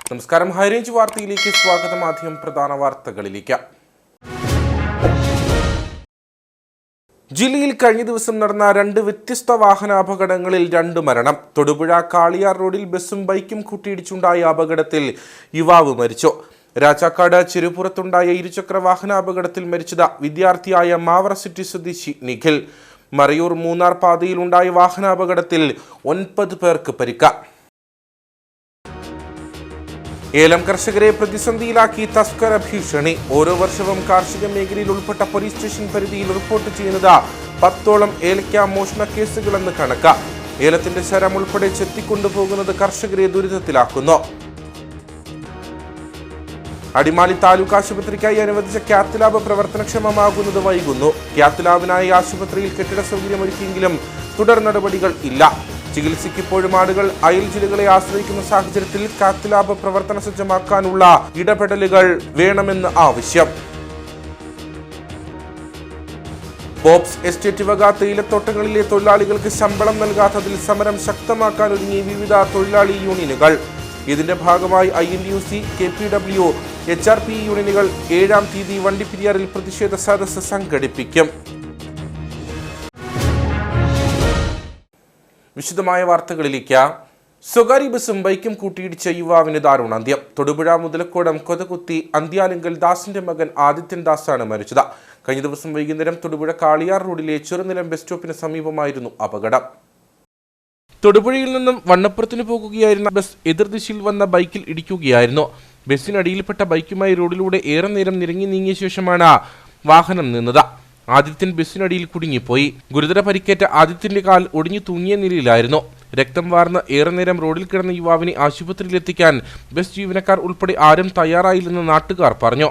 നമസ്കാരം. ഹൈറേഞ്ച് വാർത്തയിലേക്ക് സ്വാഗതം. ആദ്യം പ്രധാന വാർത്തകളിലേക്ക്. ജില്ലയിൽ കഴിഞ്ഞ ദിവസം നടന്ന 2 വ്യത്യസ്ത വാഹനാപകടങ്ങളിൽ 2 മരണം. തൊടുപുഴ കാളിയാർ റോഡിൽ ബസും ബൈക്കും കൂട്ടിയിടിച്ചുണ്ടായ അപകടത്തിൽ യുവാവ് മരിച്ചു. രാജാക്കാട് ചെറുപുറത്തുണ്ടായ ഇരുചക്ര വാഹനാപകടത്തിൽ മരിച്ചത് വിദ്യാർത്ഥിയായ മാവറ സിറ്റി സ്വദേശി നിഖിൽ. മറയൂർ മൂന്നാർ പാതയിലുണ്ടായ വാഹനാപകടത്തിൽ 9 പേർക്ക് പരിക്ക്. ഏലം കർഷകരെ പ്രതിസന്ധിയിലാക്കി തസ്കര ഭീഷണി. ഓരോ വർഷവും കാർഷിക മേഖലയിൽ ഉൾപ്പെട്ട പോലീസ് സ്റ്റേഷൻ പരിധിയിൽ റിപ്പോർട്ട് ചെയ്യുന്നത് 10ഓളം ഏലക്ക മോഷണ കേസുകളെന്ന് കണക്ക്. ഏലത്തിന്റെ ശരം ഉൾപ്പെടെ ചെത്തിക്കൊണ്ടുപോകുന്നത് കർഷകരെ ദുരിതത്തിലാക്കുന്നു. അടിമാലി താലൂക്ക് ആശുപത്രിക്കായി അനുവദിച്ച കാത്ത് ലാബ് പ്രവർത്തനക്ഷമമാകുന്നത് വൈകുന്നു. കാത്ത് ലാബിനായി ആശുപത്രിയിൽ കെട്ടിട സൗകര്യമൊരുക്കിയെങ്കിലും തുടർ നടപടികൾ ഇല്ല. ചികിത്സയ്ക്ക് ഇപ്പോഴും ആളുകൾ അയൽ ജില്ലകളെ ആശ്രയിക്കുന്ന സാഹചര്യത്തിൽ കാത്ത് ലാബ് പ്രവർത്തന സജ്ജമാക്കാനുള്ള ഇടപെടലുകൾ വേണമെന്ന് ആവശ്യം. പോപ്സ് എസ്റ്റേറ്റ് വക തേയിലത്തോട്ടങ്ങളിലെ തൊഴിലാളികൾക്ക് ശമ്പളം നൽകാത്തതിൽ സമരം ശക്തമാക്കാൻ ഒരുങ്ങി വിവിധ തൊഴിലാളി യൂണിയനുകൾ. ഇതിന്റെ ഭാഗമായി INTUC, KPW, HRP യൂണിയനുകൾ 7-ാം തീയതി വണ്ടിപ്പെരിയാറിൽ പ്രതിഷേധ സദസ്സ് സംഘടിപ്പിക്കും. വിശദമായ വാർത്തകളിലേക്ക്. സ്വകാര്യ ബസും ബൈക്കും കൂട്ടിയിടിച്ച യുവാവിന് ദാരുണാന്ത്യം. തൊടുപുഴ മുതലക്കോടം കൊതകുത്തി അന്ത്യാലിങ്കൽ ദാസിന്റെ മകൻ ആദിത്യൻ ദാസാണ് മരിച്ചത്. കഴിഞ്ഞ ദിവസം വൈകുന്നേരം തൊടുപുഴ കാളിയാർ റോഡിലെ ചെറുനിലം ബസ് സ്റ്റോപ്പിന് സമീപമായിരുന്നു അപകടം. തൊടുപുഴയിൽ നിന്നും വണ്ണപ്പുറത്തിന് പോകുകയായിരുന്ന ബസ് എതിർദിശയിൽ വന്ന ബൈക്കിൽ ഇടിക്കുകയായിരുന്നു. ബസ്സിനടിയിൽപ്പെട്ട ബൈക്കുമായി റോഡിലൂടെ ഏറെ നേരം നിരങ്ങി നീങ്ങിയ ശേഷമാണ് വാഹനം നിന്നത്. ആദിത്യൻ ബസ്സിനടിയിൽ കുടുങ്ങിപ്പോയി. ഗുരുതര പരിക്കേറ്റ ആദിത്യന്റെ കാൽ ഒടിഞ്ഞു തൂങ്ങിയ നിലയിലായിരുന്നു. രക്തം വാർന്ന് ഏറെ നേരം റോഡിൽ കിടന്ന യുവാവിനെ ആശുപത്രിയിലെത്തിക്കാൻ ബസ് ജീവനക്കാർ ഉൾപ്പെടെ ആരും തയ്യാറായില്ലെന്ന് നാട്ടുകാർ പറഞ്ഞു.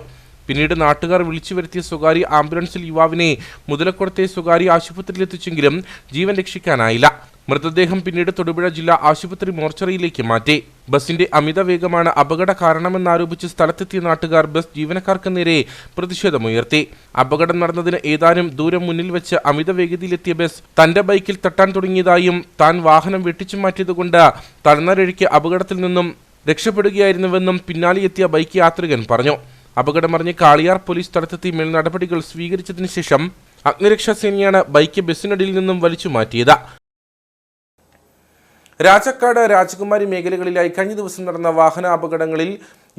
പിന്നീട് നാട്ടുകാർ വിളിച്ചു വരുത്തിയ സ്വകാര്യ ആംബുലൻസിൽ യുവാവിനെ മുതലക്കുളത്തെ സ്വകാര്യ ആശുപത്രിയിലെത്തിച്ചെങ്കിലും ജീവൻ രക്ഷിക്കാനായില്ല. മൃതദേഹം പിന്നീട് തൊടുപുഴ ജില്ലാ ആശുപത്രി മോർച്ചറിയിലേക്ക് മാറ്റി. ബസിന്റെ അമിത വേഗമാണ് അപകട കാരണമെന്നാരോപിച്ച് സ്ഥലത്തെത്തിയ നാട്ടുകാർ ബസ് ജീവനക്കാർക്ക് നേരെ പ്രതിഷേധമുയർത്തി. അപകടം നടന്നതിന് ഏതാനും ദൂരം മുന്നിൽ വെച്ച് അമിത വേഗതയിലെത്തിയ ബസ് തന്റെ ബൈക്കിൽ തട്ടാൻ തുടങ്ങിയതായും താൻ വാഹനം വെട്ടിച്ചു മാറ്റിയതുകൊണ്ട് തളർന്നരഴിക്ക് അപകടത്തിൽ നിന്നും രക്ഷപ്പെടുകയായിരുന്നുവെന്നും പിന്നാലെ എത്തിയ ബൈക്ക് യാത്രികൻ പറഞ്ഞു. അപകടമറിഞ്ഞ് കാളിയാർ പോലീസ് സ്ഥലത്തെത്തി മേൽ നടപടികൾ സ്വീകരിച്ചതിനു ശേഷം അഗ്നിരക്ഷാസേനയാണ് ബൈക്ക് ബസ്സിനടിയിൽ നിന്നും വലിച്ചു മാറ്റിയത്. രാജാക്കാട് രാജകുമാരി മേഖലകളിലായി കഴിഞ്ഞ ദിവസം നടന്ന വാഹനാപകടങ്ങളിൽ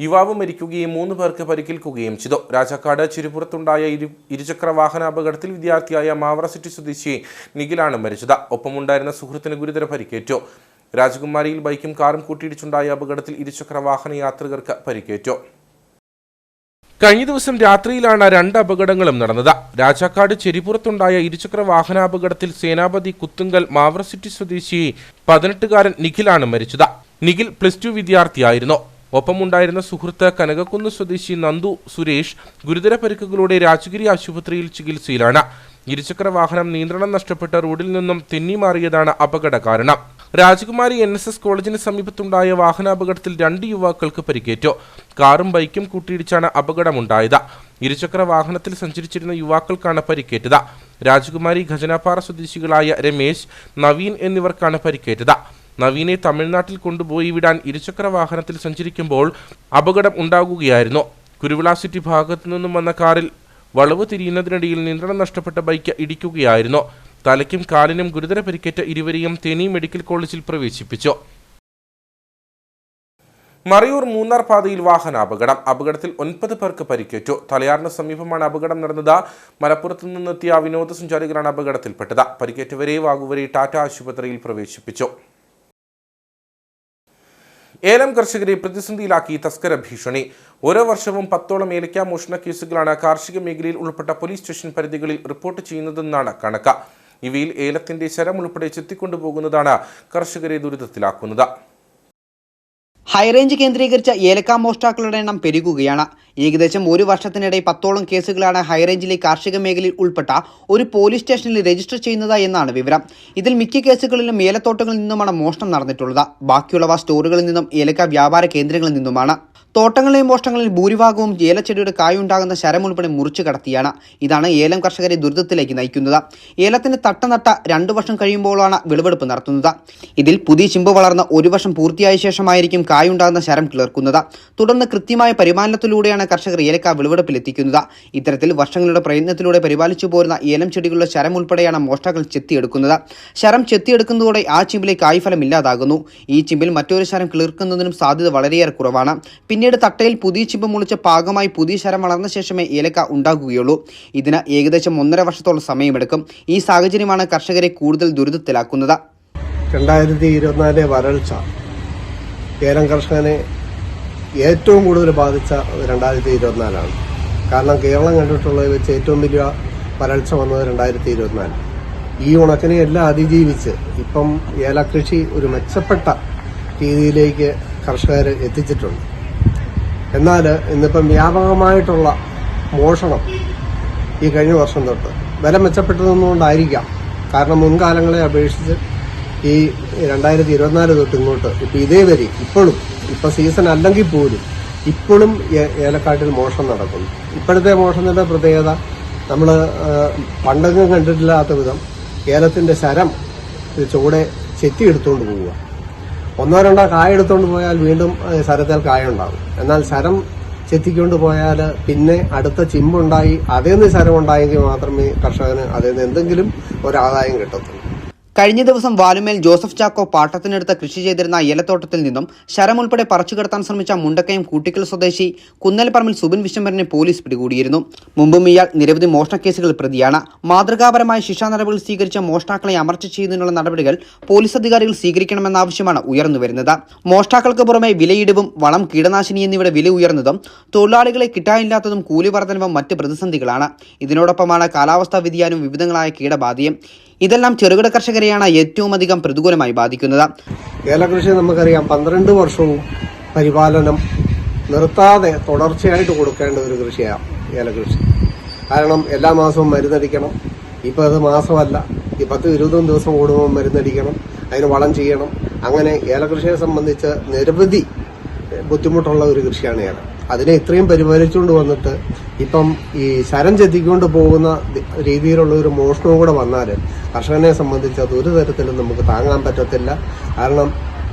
യുവാവ് മരിക്കുകയും 3 പേർക്ക് പരിക്കേൽക്കുകയും ചെയ്തു. രാജാക്കാട് ചിരുപുറത്തുണ്ടായ ഇരുചക്ര വാഹനാപകടത്തിൽ വിദ്യാർത്ഥിയായ മാവറ സിറ്റി സ്വദേശി നിഖിലാണ് മരിച്ചത്. ഒപ്പമുണ്ടായിരുന്ന സുഹൃത്തിന് ഗുരുതര പരിക്കേറ്റു. രാജകുമാരിയിൽ ബൈക്കും കാറും കൂട്ടിയിടിച്ചുണ്ടായ അപകടത്തിൽ ഇരുചക്ര വാഹന യാത്രികർക്ക് പരിക്കേറ്റു. കഴിഞ്ഞ ദിവസം രാത്രിയിലാണ് 2 അപകടങ്ങളും നടന്നത്. രാജാക്കാട് ചെരിപ്പുറത്തുണ്ടായ ഇരുചക്ര വാഹനാപകടത്തിൽ സേനാപതി കുത്തുങ്കൽ മാവറ സിറ്റി സ്വദേശി 18-കാരൻ നിഖിലാണ് മരിച്ചത്. നിഖിൽ +2 വിദ്യാർത്ഥിയായിരുന്നു. ഒപ്പമുണ്ടായിരുന്ന സുഹൃത്ത് കനകക്കുന്ന് സ്വദേശി നന്ദു സുരേഷ് ഗുരുതര പരിക്കുകളോടെ രാജഗിരി ആശുപത്രിയിൽ ചികിത്സയിലാണ്. ഇരുചക്ര വാഹനം നിയന്ത്രണം നഷ്ടപ്പെട്ട് റോഡിൽ നിന്നും തെന്നിമാറിയതാണ് അപകട കാരണം. രാജകുമാരി NSS കോളേജിന് സമീപത്തുണ്ടായ വാഹനാപകടത്തിൽ 2 യുവാക്കൾക്ക് പരിക്കേറ്റു. കാറും ബൈക്കും കൂട്ടിയിടിച്ചാണ് അപകടമുണ്ടായത്. ഇരുചക്ര വാഹനത്തിൽ സഞ്ചരിച്ചിരുന്ന യുവാക്കൾക്കാണ് പരിക്കേറ്റത്. രാജകുമാരി ഖജനാപ്പാറ സ്വദേശികളായ രമേശ്, നവീൻ എന്നിവർക്കാണ് പരിക്കേറ്റത്. നവീനെ തമിഴ്നാട്ടിൽ കൊണ്ടുപോയി വിടാൻ ഇരുചക്ര വാഹനത്തിൽ സഞ്ചരിക്കുമ്പോൾ അപകടം ഉണ്ടാകുകയായിരുന്നു. കുരുവിള സിറ്റി ഭാഗത്തു നിന്നും വന്ന കാറിൽ വളവ് തിരിയുന്നതിനിടയിൽ നിയന്ത്രണം നഷ്ടപ്പെട്ട ബൈക്ക് ഇടിക്കുകയായിരുന്നു. തലയ്ക്കും കാലിനും ഗുരുതര പരിക്കേറ്റ ഇരുവരെയും തേനി മെഡിക്കൽ കോളേജിൽ പ്രവേശിപ്പിച്ചു. മറയൂർ മൂന്നാർ പാതയിൽ വാഹനാപകടം. അപകടത്തിൽ 9 പേർക്ക് പരിക്കേറ്റു. തലയാറിന് സമീപമാണ് അപകടം നടന്നത്. മലപ്പുറത്തു നിന്നെത്തിയ വിനോദസഞ്ചാരികളാണ് അപകടത്തിൽപ്പെട്ടത്. പരിക്കേറ്റവരെ വാഗുവരി ടാറ്റ ആശുപത്രിയിൽ പ്രവേശിപ്പിച്ചു. ഏലം കർഷകരെ പ്രതിസന്ധിയിലാക്കി തസ്കര ഭീഷണി. ഓരോ വർഷവും 10ഓളം ഏലക്ക മോഷണ കേസുകളാണ് കാർഷിക മേഖലയിൽ ഉൾപ്പെട്ട പോലീസ് സ്റ്റേഷൻ പരിധികളിൽ റിപ്പോർട്ട് ചെയ്യുന്നതെന്നാണ് കണക്ക്. ഇവയിൽ ഏലത്തിന്റെ ശരം ഉൾപ്പെടെ ചെത്തിക്കൊണ്ടുപോകുന്നതാണ് കർഷകരെ ദുരിതത്തിലാക്കുന്നത്. ഹൈറേഞ്ച് കേന്ദ്രീകരിച്ച ഏലക്ക മോഷ്ടാക്കളുടെ എണ്ണം പെരുകുകയാണ്. ഏകദേശം ഒരു വർഷത്തിനിടെ 10ഓളം കേസുകളാണ് ഹൈറേഞ്ചിലെ കാർഷിക മേഖലയിൽ ഉൾപ്പെട്ട ഒരു പോലീസ് സ്റ്റേഷനിൽ രജിസ്റ്റർ ചെയ്യുന്നത് എന്നാണ് വിവരം. ഇതിൽ മിക്ക കേസുകളിലും ഏലത്തോട്ടങ്ങളിൽ നിന്നുമാണ് മോഷണം നടന്നിട്ടുള്ളത്. ബാക്കിയുള്ളവ സ്റ്റോറുകളിൽ നിന്നും ഏലക്ക വ്യാപാര കേന്ദ്രങ്ങളിൽ നിന്നുമാണ്. തോട്ടങ്ങളിലെയും മോഷണങ്ങളിൽ ഭൂരിഭാഗവും ഏലച്ചെടിയുടെ കായുണ്ടാകുന്ന ശരം ഉൾപ്പെടെ മുറിച്ചു കടത്തിയാണ്. ഇതാണ് ഏലം കർഷകരെ ദുരിതത്തിലേക്ക് നയിക്കുന്നത്. ഏലത്തിന് തട്ട നട്ട 2 വർഷം കഴിയുമ്പോഴാണ് വിളവെടുപ്പ് നടത്തുന്നത്. ഇതിൽ പുതിയ ചിമ്പ് വളർന്ന് 1 വർഷം പൂർത്തിയായ ശേഷമായിരിക്കും കായുണ്ടാകുന്ന ശരം കിളിർക്കുന്നത്. തുടർന്ന് കൃത്യമായ പരിപാലനത്തിലൂടെയാണ് കർഷകർ ഏലക്ക വിളവെടുപ്പിലെത്തിക്കുന്നത്. ഇത്തരത്തിൽ വർഷങ്ങളുടെ പ്രയത്നത്തിലൂടെ പരിപാലിച്ചു പോരുന്ന ഏലം ചെടികളുടെ ശരം ഉൾപ്പെടെയാണ് മോഷ്ടാക്കൾ ചെത്തിയെടുക്കുന്നത്. ശരം ചെത്തിയെടുക്കുന്നതോടെ ആ ചിമ്പിലെ കായ്ഫലം ഇല്ലാതാകുന്നു. ഈ ചിമ്പിൽ മറ്റൊരു ശരം കിളിർക്കുന്നതിനും സാധ്യത വളരെയേറെ കുറവാണ്. പിന്നീട് തട്ടയിൽ പുതിയ ചിമ്പ് മുളിച്ച പാകമായി പുതിയ ശരം വളർന്ന ശേഷമേ ഏലക്ക ഉണ്ടാകുകയുള്ളൂ. ഇതിന് ഏകദേശം 1.5 വർഷത്തോളം സമയമെടുക്കും. ഈ സാഹചര്യമാണ് കർഷകരെ കൂടുതൽ ദുരിതത്തിലാക്കുന്നത്. 2024 വരൾച്ച ഏലം കർഷകനെ ഏറ്റവും കൂടുതൽ ബാധിച്ച 2024 കാരണം കേരളം കണ്ടിട്ടുള്ളതിൽ വെച്ച് ഏറ്റവും വലിയ വരൾച്ച വന്നത് 2024. ഈ ഉണക്കിനെ എല്ലാം അതിജീവിച്ച് ഇപ്പം ഏലകൃഷി ഒരു മെച്ചപ്പെട്ട രീതിയിലേക്ക് കർഷകർ എത്തിച്ചിട്ടുണ്ട്. എന്നാൽ ഇന്നിപ്പം വ്യാപകമായിട്ടുള്ള മോഷണം ഈ കഴിഞ്ഞ വർഷം തൊട്ട് വില മെച്ചപ്പെട്ടതെന്നുകൊണ്ടായിരിക്കാം. കാരണം മുൻകാലങ്ങളെ അപേക്ഷിച്ച് ഈ 2024 തൊട്ട് ഇങ്ങോട്ട് ഇപ്പം ഇതേവരെ ഇപ്പം സീസൺ അല്ലെങ്കിൽ പോലും ഇപ്പോഴും ഏലക്കാട്ടിൽ മോഷണം നടക്കുന്നു. ഇപ്പോഴത്തെ മോഷണത്തിന്റെ പ്രത്യേകത നമ്മൾ പണ്ടെങ്കിലും കണ്ടിട്ടില്ലാത്ത വിധം ഏലത്തിന്റെ ശരം ചുവടെ ചെത്തിയെടുത്തുകൊണ്ട് പോവുക. 1-2 കായ എടുത്തുകൊണ്ട് പോയാൽ വീണ്ടും ശരത്തിൽ കായ ഉണ്ടാകും. എന്നാൽ ശരം ചെത്തിക്കൊണ്ട് പോയാൽ പിന്നെ അടുത്ത ചിമ്പുണ്ടായി അതേ നിന്ന് ശരം ഉണ്ടായെങ്കിൽ മാത്രമേ കർഷകന് അതിൽ നിന്ന് എന്തെങ്കിലും ഒരാദായം കിട്ടത്തുള്ളൂ. കഴിഞ്ഞ ദിവസം വാലുമേൽ ജോസഫ് ചാക്കോ പാട്ടത്തിനെടുത്ത് കൃഷി ചെയ്തിരുന്ന ഏലത്തോട്ടത്തിൽ നിന്നും ശരം ഉൾപ്പെടെ പറിച്ചുകടത്താൻ ശ്രമിച്ച മുണ്ടക്കയം കൂട്ടിക്കൽ സ്വദേശി കുന്നൽപ്പറമ്പിൽ സുബിൻ വിശ്വംഭരനെ പോലീസ് പിടികൂടിയിരുന്നു. മുമ്പും ഇയാൾ നിരവധി മോഷണ കേസുകളിൽ പ്രതിയാണ്. മാതൃകാപരമായ ശിക്ഷാ നടപടികൾ സ്വീകരിച്ച മോഷ്ടാക്കളെ അമർച്ച ചെയ്യുന്നതിനുള്ള നടപടികൾ പോലീസ് അധികാരികൾ സ്വീകരിക്കണമെന്ന ആവശ്യമാണ് ഉയർന്നുവരുന്നത്. മോഷ്ടാക്കൾക്ക് പുറമെ വിലയിടിവും വളം, കീടനാശിനി എന്നിവയുടെ വില ഉയർന്നതും തൊഴിലാളികളെ കിട്ടാനില്ലാത്തതും കൂലി വർധനവും മറ്റ് പ്രതിസന്ധികളാണ്. ഇതിനോടൊപ്പമാണ് കാലാവസ്ഥാ വ്യതിയാനവും വിവിധങ്ങളായ കീടബാധയും. ഇതെല്ലാം ചെറുകിട കർഷകരെയാണ് ഏറ്റവും അധികം പ്രതികൂലമായി ബാധിക്കുന്നത്. ഏലകൃഷി നമുക്കറിയാം 12 വർഷവും പരിപാലനം നിർത്താതെ തുടർച്ചയായിട്ട് കൊടുക്കേണ്ട ഒരു കൃഷിയാണ് ഏലകൃഷി. കാരണം എല്ലാ മാസവും മരുന്നടിക്കണം. ഇപ്പം അത് മാസമല്ല, ഈ 10-20 ദിവസം കൂടുമ്പോൾ മരുന്നടിക്കണം, അതിന് വളം ചെയ്യണം. അങ്ങനെ ഏലകൃഷിയെ സംബന്ധിച്ച് നിരവധി ബുദ്ധിമുട്ടുള്ള ഒരു കൃഷിയാണ് ഏലം. അതിനെ ഇത്രയും പരിപാലിച്ചുകൊണ്ട് വന്നിട്ട് ഇപ്പം ഈ ശരം ചെത്തിക്കൊണ്ട് പോകുന്ന രീതിയിലുള്ള ഒരു മോഷണവും കൂടെ വന്നാൽ കർഷകനെ സംബന്ധിച്ച് അത് ഒരു തരത്തിലും നമുക്ക് താങ്ങാൻ പറ്റത്തില്ല. കാരണം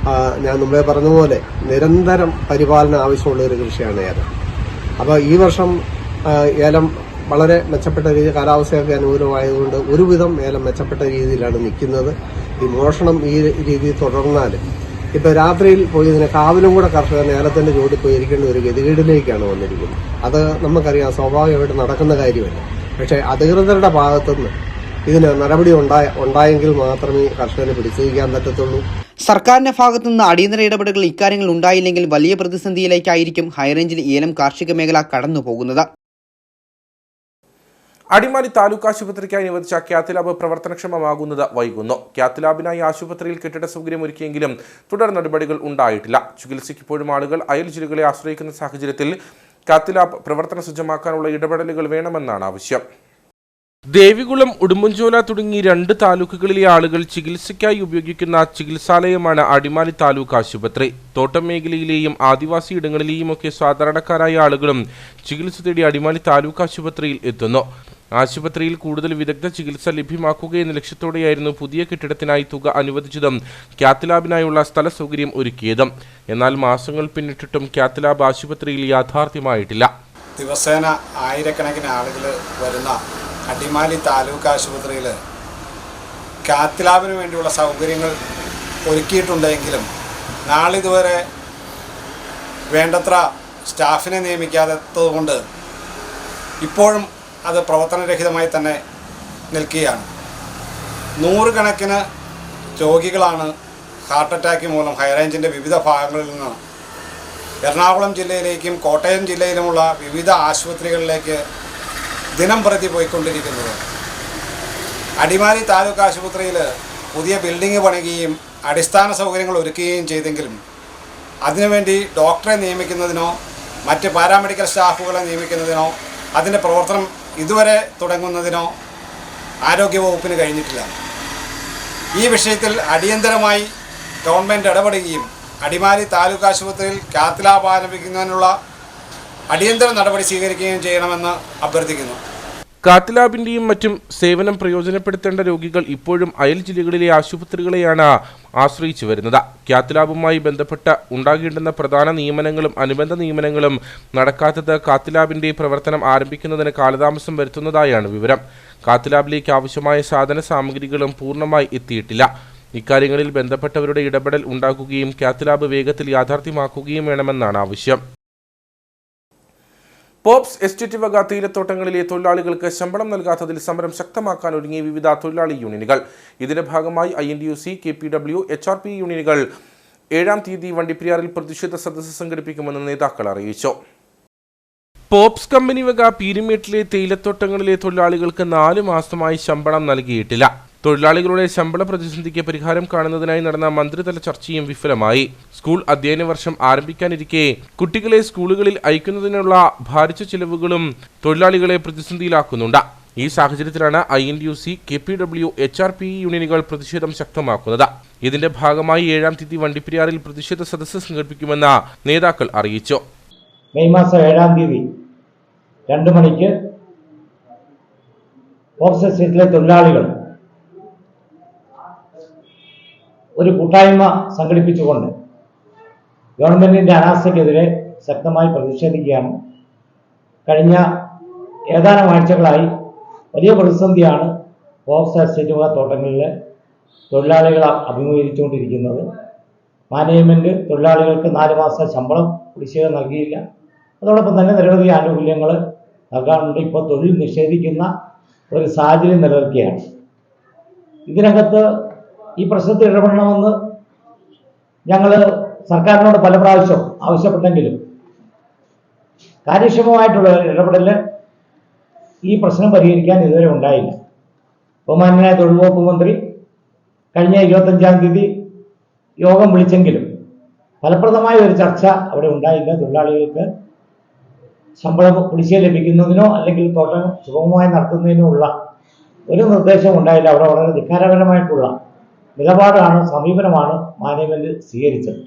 ഞാൻ മുമ്പേ പറഞ്ഞ പോലെ നിരന്തരം പരിപാലനം ആവശ്യമുള്ള ഒരു കൃഷിയാണ് ഏലം. അപ്പോൾ ഈ വർഷം ഏലം വളരെ മെച്ചപ്പെട്ട രീതി, കാലാവസ്ഥയൊക്കെ അനുകൂലമായതുകൊണ്ട് ഒരുവിധം ഏലം മെച്ചപ്പെട്ട രീതിയിലാണ് നിൽക്കുന്നത്. ഈ മോഷണം ഈ രീതിയിൽ തുടർന്നാൽ ഇപ്പൊ രാത്രിയിൽ പോയി ഇതിനെ കാവലും കൂടെ കർഷകൻ ഏലത്തിന്റെ ചുവട്ടിൽ പോയി ഇരിക്കേണ്ട ഒരു ഗതികേടിലേക്കാണ് വന്നിരിക്കുന്നത്. അത് നമുക്കറിയാം, സ്വാഭാവികമായിട്ട് നടക്കുന്ന കാര്യമല്ല. പക്ഷേ അധികൃതരുടെ ഭാഗത്തുനിന്ന് ഇതിന് നടപടി ഉണ്ടായെങ്കിൽ മാത്രമേ കർഷകന് പിടിച്ചിരിക്കാൻ പറ്റത്തുള്ളൂ. സർക്കാരിന്റെ ഭാഗത്തുനിന്ന് അടിയന്തര ഇടപെടലുകൾ ഇക്കാര്യങ്ങൾ ഉണ്ടായില്ലെങ്കിൽ വലിയ പ്രതിസന്ധിയിലേക്കായിരിക്കും ഹൈറേഞ്ചിൽ ഏലം കാർഷിക മേഖല കടന്നു പോകുന്നത്. അടിമാലി താലൂക്ക് ആശുപത്രിക്കായി അനുവദിച്ച ക്യാത്ത് ലാബ് പ്രവർത്തനക്ഷമമാകുന്നത് വൈകുന്നു. ക്യാത്ത് ലാബിനായി ആശുപത്രിയിൽ കെട്ടിട സൗകര്യം ഒരുക്കിയെങ്കിലും തുടർ നടപടികൾ ഉണ്ടായിട്ടില്ല. ചികിത്സയ്ക്ക് ഇപ്പോഴും ആളുകൾ അയൽ ജില്ലകളെ ആശ്രയിക്കുന്ന സാഹചര്യത്തിൽ ക്യാത്ത് ലാബ് പ്രവർത്തന സജ്ജമാക്കാനുള്ള ഇടപെടലുകൾ വേണമെന്നാണ് ആവശ്യം. ദേവികുളം, ഉടുമ്പൻചോല തുടങ്ങി 2 താലൂക്കുകളിലെ ആളുകൾ ചികിത്സയ്ക്കായി ഉപയോഗിക്കുന്ന ചികിത്സാലയമാണ് അടിമാലി താലൂക്ക് ആശുപത്രി. തോട്ടം മേഖലയിലെയും ആദിവാസി ഇടങ്ങളിലെയുമൊക്കെ സാധാരണക്കാരായ ആളുകളും ചികിത്സ തേടി അടിമാലി താലൂക്ക് ആശുപത്രിയിൽ എത്തുന്നു. ആശുപത്രിയിൽ കൂടുതൽ വിദഗ്ധ ചികിത്സ ലഭ്യമാക്കുകയെന്ന ലക്ഷ്യത്തോടെയായിരുന്നു പുതിയ കെട്ടിടത്തിനായി തുക അനുവദിച്ചതും ക്യാത്ത് ലാബിനായുള്ള സ്ഥല സൗകര്യം ഒരുക്കിയതും. എന്നാൽ മാസങ്ങൾ പിന്നിട്ടിട്ടും ക്യാത്ത് ലാബ് ആശുപത്രിയിൽ യാഥാർത്ഥ്യമായിട്ടില്ല. ദിവസേന ആയിരക്കണക്കിന് ആളുകൾ വരുന്ന അടിമാലി താലൂക്ക് ആശുപത്രിയിൽ ക്യാത്ത് ലാബിന് വേണ്ടിയുള്ള സൗകര്യങ്ങൾ ഒരുക്കിയിട്ടുണ്ടെങ്കിലും നാളിതുവരെ വേണ്ടത്ര സ്റ്റാഫിനെ നിയമിക്കാത്തതുകൊണ്ട് ഇപ്പോഴും അത് പ്രവർത്തനരഹിതമായി തന്നെ നിൽക്കുകയാണ്. 100 കണക്കിന് രോഗികളാണ് ഹാർട്ട് അറ്റാക്ക് മൂലം ഹൈറേഞ്ചിൻ്റെ വിവിധ ഭാഗങ്ങളിൽ നിന്ന് എറണാകുളം ജില്ലയിലേക്കും കോട്ടയം ജില്ലയിലുമുള്ള വിവിധ ആശുപത്രികളിലേക്ക് ദിനം പ്രതി പോയിക്കൊണ്ടിരിക്കുന്നത്. അടിമാലി താലൂക്ക് ആശുപത്രിയിൽ പുതിയ ബിൽഡിംഗ് പണിയുകയും അടിസ്ഥാന സൗകര്യങ്ങൾ ഒരുക്കുകയും ചെയ്തെങ്കിലും അതിനുവേണ്ടി ഡോക്ടറെ നിയമിക്കുന്നതിനോ മറ്റ് പാരാമെഡിക്കൽ സ്റ്റാഫുകളെ നിയമിക്കുന്നതിനോ അതിൻ്റെ പ്രവർത്തനം ഇതുവരെ തുടങ്ങുന്നതിനോ ആരോഗ്യവകുപ്പിന് കഴിഞ്ഞിട്ടില്ല. ഈ വിഷയത്തിൽ അടിയന്തരമായി ഗവൺമെൻറ് ഇടപെടുകയും അടിമാലി താലൂക്ക് ആശുപത്രിയിൽ കാത്ത് ലാബ് ആരംഭിക്കുന്നതിനുള്ള അടിയന്തര നടപടി സ്വീകരിക്കുകയും ചെയ്യണമെന്ന് അഭ്യർത്ഥിക്കുന്നു. കാത്ത് ലാബിന്റെയും മറ്റും സേവനം പ്രയോജനപ്പെടുത്തേണ്ട രോഗികൾ ഇപ്പോഴും അയൽ ജില്ലകളിലെ ആശുപത്രികളെയാണ് ആശ്രയിച്ചു വരുന്നത്. കാത്ത് ലാബുമായി ബന്ധപ്പെട്ട് ഉണ്ടാകേണ്ടുന്ന പ്രധാന നിയമനങ്ങളും അനുബന്ധ നിയമനങ്ങളും നടക്കാത്തത് കാത്ത് ലാബിന്റെ പ്രവർത്തനം ആരംഭിക്കുന്നതിന് കാലതാമസം വരുത്തുന്നതായാണ് വിവരം. കാത്ത് ലാബിലേക്ക് ആവശ്യമായ സാധന സാമഗ്രികളും പൂർണ്ണമായി എത്തിയിട്ടില്ല. ഇക്കാര്യങ്ങളിൽ ബന്ധപ്പെട്ടവരുടെ ഇടപെടൽ ഉണ്ടാക്കുകയും കാത്ത് ലാബ് വേഗത്തിൽ യാഥാർത്ഥ്യമാക്കുകയും വേണമെന്നാണ് ആവശ്യം. പോപ്സ് എസ്റ്റേറ്റ് വക തേയിലത്തോട്ടങ്ങളിലെ തൊഴിലാളികൾക്ക് ശമ്പളം നൽകാത്തതിൽ സമരം ശക്തമാക്കാൻ ഒരുങ്ങിയ വിവിധ തൊഴിലാളി യൂണിയനുകൾ. ഇതിന്റെ ഭാഗമായി INTUC, KPW, HRP യൂണിയനുകൾ 7-ാം തീയതി വണ്ടിപ്പെരിയാറിൽ പ്രതിഷേധ സദസ്സ് സംഘടിപ്പിക്കുമെന്ന് നേതാക്കൾ അറിയിച്ചു. പോപ്സ് കമ്പനി വക പീരുമേട്ടിലെ തേയിലത്തോട്ടങ്ങളിലെ തൊഴിലാളികൾക്ക് 4 മാസമായി ശമ്പളം നൽകിയിട്ടില്ല. തൊഴിലാളികളുടെ ശമ്പള പ്രതിസന്ധിക്ക് പരിഹാരം കാണുന്നതിനായി നടന്ന മന്ത്രിതല ചർച്ചയും വിഫലമായി. സ്കൂൾ അധ്യയന വർഷം ആരംഭിക്കാനിരിക്കെ കുട്ടികളെ സ്കൂളുകളിൽ അയക്കുന്നതിനുള്ള ഭാരിച്ച ചിലവുകളും തൊഴിലാളികളെ പ്രതിസന്ധിയിലാക്കുന്നുണ്ട്. ഈ സാഹചര്യത്തിലാണ് INTUC, KPW, HRP യൂണിയനുകൾ പ്രതിഷേധം ശക്തമാക്കുന്നത്. ഇതിന്റെ ഭാഗമായി 7-ാം തീയതി വണ്ടിപ്പെരിയാറിൽ പ്രതിഷേധ സദസ്സ് സംഘടിപ്പിക്കുമെന്ന് നേതാക്കൾ അറിയിച്ചു. മെയ് മാസം 7-ാം തീയതി 2 മണിക്ക് പോപ്സ് എസ്റ്റേറ്റിലെ തൊഴിലാളികൾ ഒരു കൂട്ടായ്മ സംഘടിപ്പിച്ചുകൊണ്ട് ഗവൺമെന്റിന്റെ അനാസ്ഥയ്ക്കെതിരെ ശക്തമായി പ്രതിഷേധിക്കുകയാണ്. കഴിഞ്ഞ ഏതാനും ആഴ്ചകളായി വലിയ പ്രതിസന്ധിയാണ് പോപ്സ് എസ്റ്റേറ്റ് തോട്ടങ്ങളിലെ തൊഴിലാളികൾ അഭിമുഖീകരിച്ചുകൊണ്ടിരിക്കുന്നത്. മാനേജ്മെന്റ് തൊഴിലാളികൾക്ക് 4 മാസം ശമ്പളം കുടിശ്ശിക നൽകിയില്ല. അതോടൊപ്പം തന്നെ നിരവധി ആനുകൂല്യങ്ങൾ നൽകാനുണ്ട്. ഇപ്പോൾ തൊഴിൽ നിഷേധിക്കുന്ന ഒരു സാഹചര്യം നിലനിൽക്കുകയാണ്. ഇതിനകത്ത് ഈ പ്രശ്നത്തിൽ ഇടപെടണമെന്ന് ഞങ്ങൾ സർക്കാരിനോട് പല പ്രാവശ്യം ആവശ്യപ്പെട്ടെങ്കിലും കാര്യക്ഷമമായിട്ടുള്ള ഇടപെടൽ ഈ പ്രശ്നം പരിഹരിക്കാൻ ഇതുവരെ ഉണ്ടായില്ല. ബഹുമാന്യനായ തൊഴിൽ വകുപ്പ് മന്ത്രി കഴിഞ്ഞ 25-ാം തീയതി യോഗം വിളിച്ചെങ്കിലും ഫലപ്രദമായ ഒരു ചർച്ച അവിടെ ഉണ്ടായില്ല. തൊഴിലാളികൾക്ക് ശമ്പളം കുടിശ്ശിക ലഭിക്കുന്നതിനോ അല്ലെങ്കിൽ തോട്ടം സുഗമമായി നടത്തുന്നതിനോ ഉള്ള ഒരു നിർദ്ദേശം ഉണ്ടായില്ല. അവിടെ വളരെ ധിക്കാരപരമായിട്ടുള്ള നിലപാടാണ്, സമീപനമാണ് മാനേജ്മെന്റ് സ്വീകരിച്ചത്.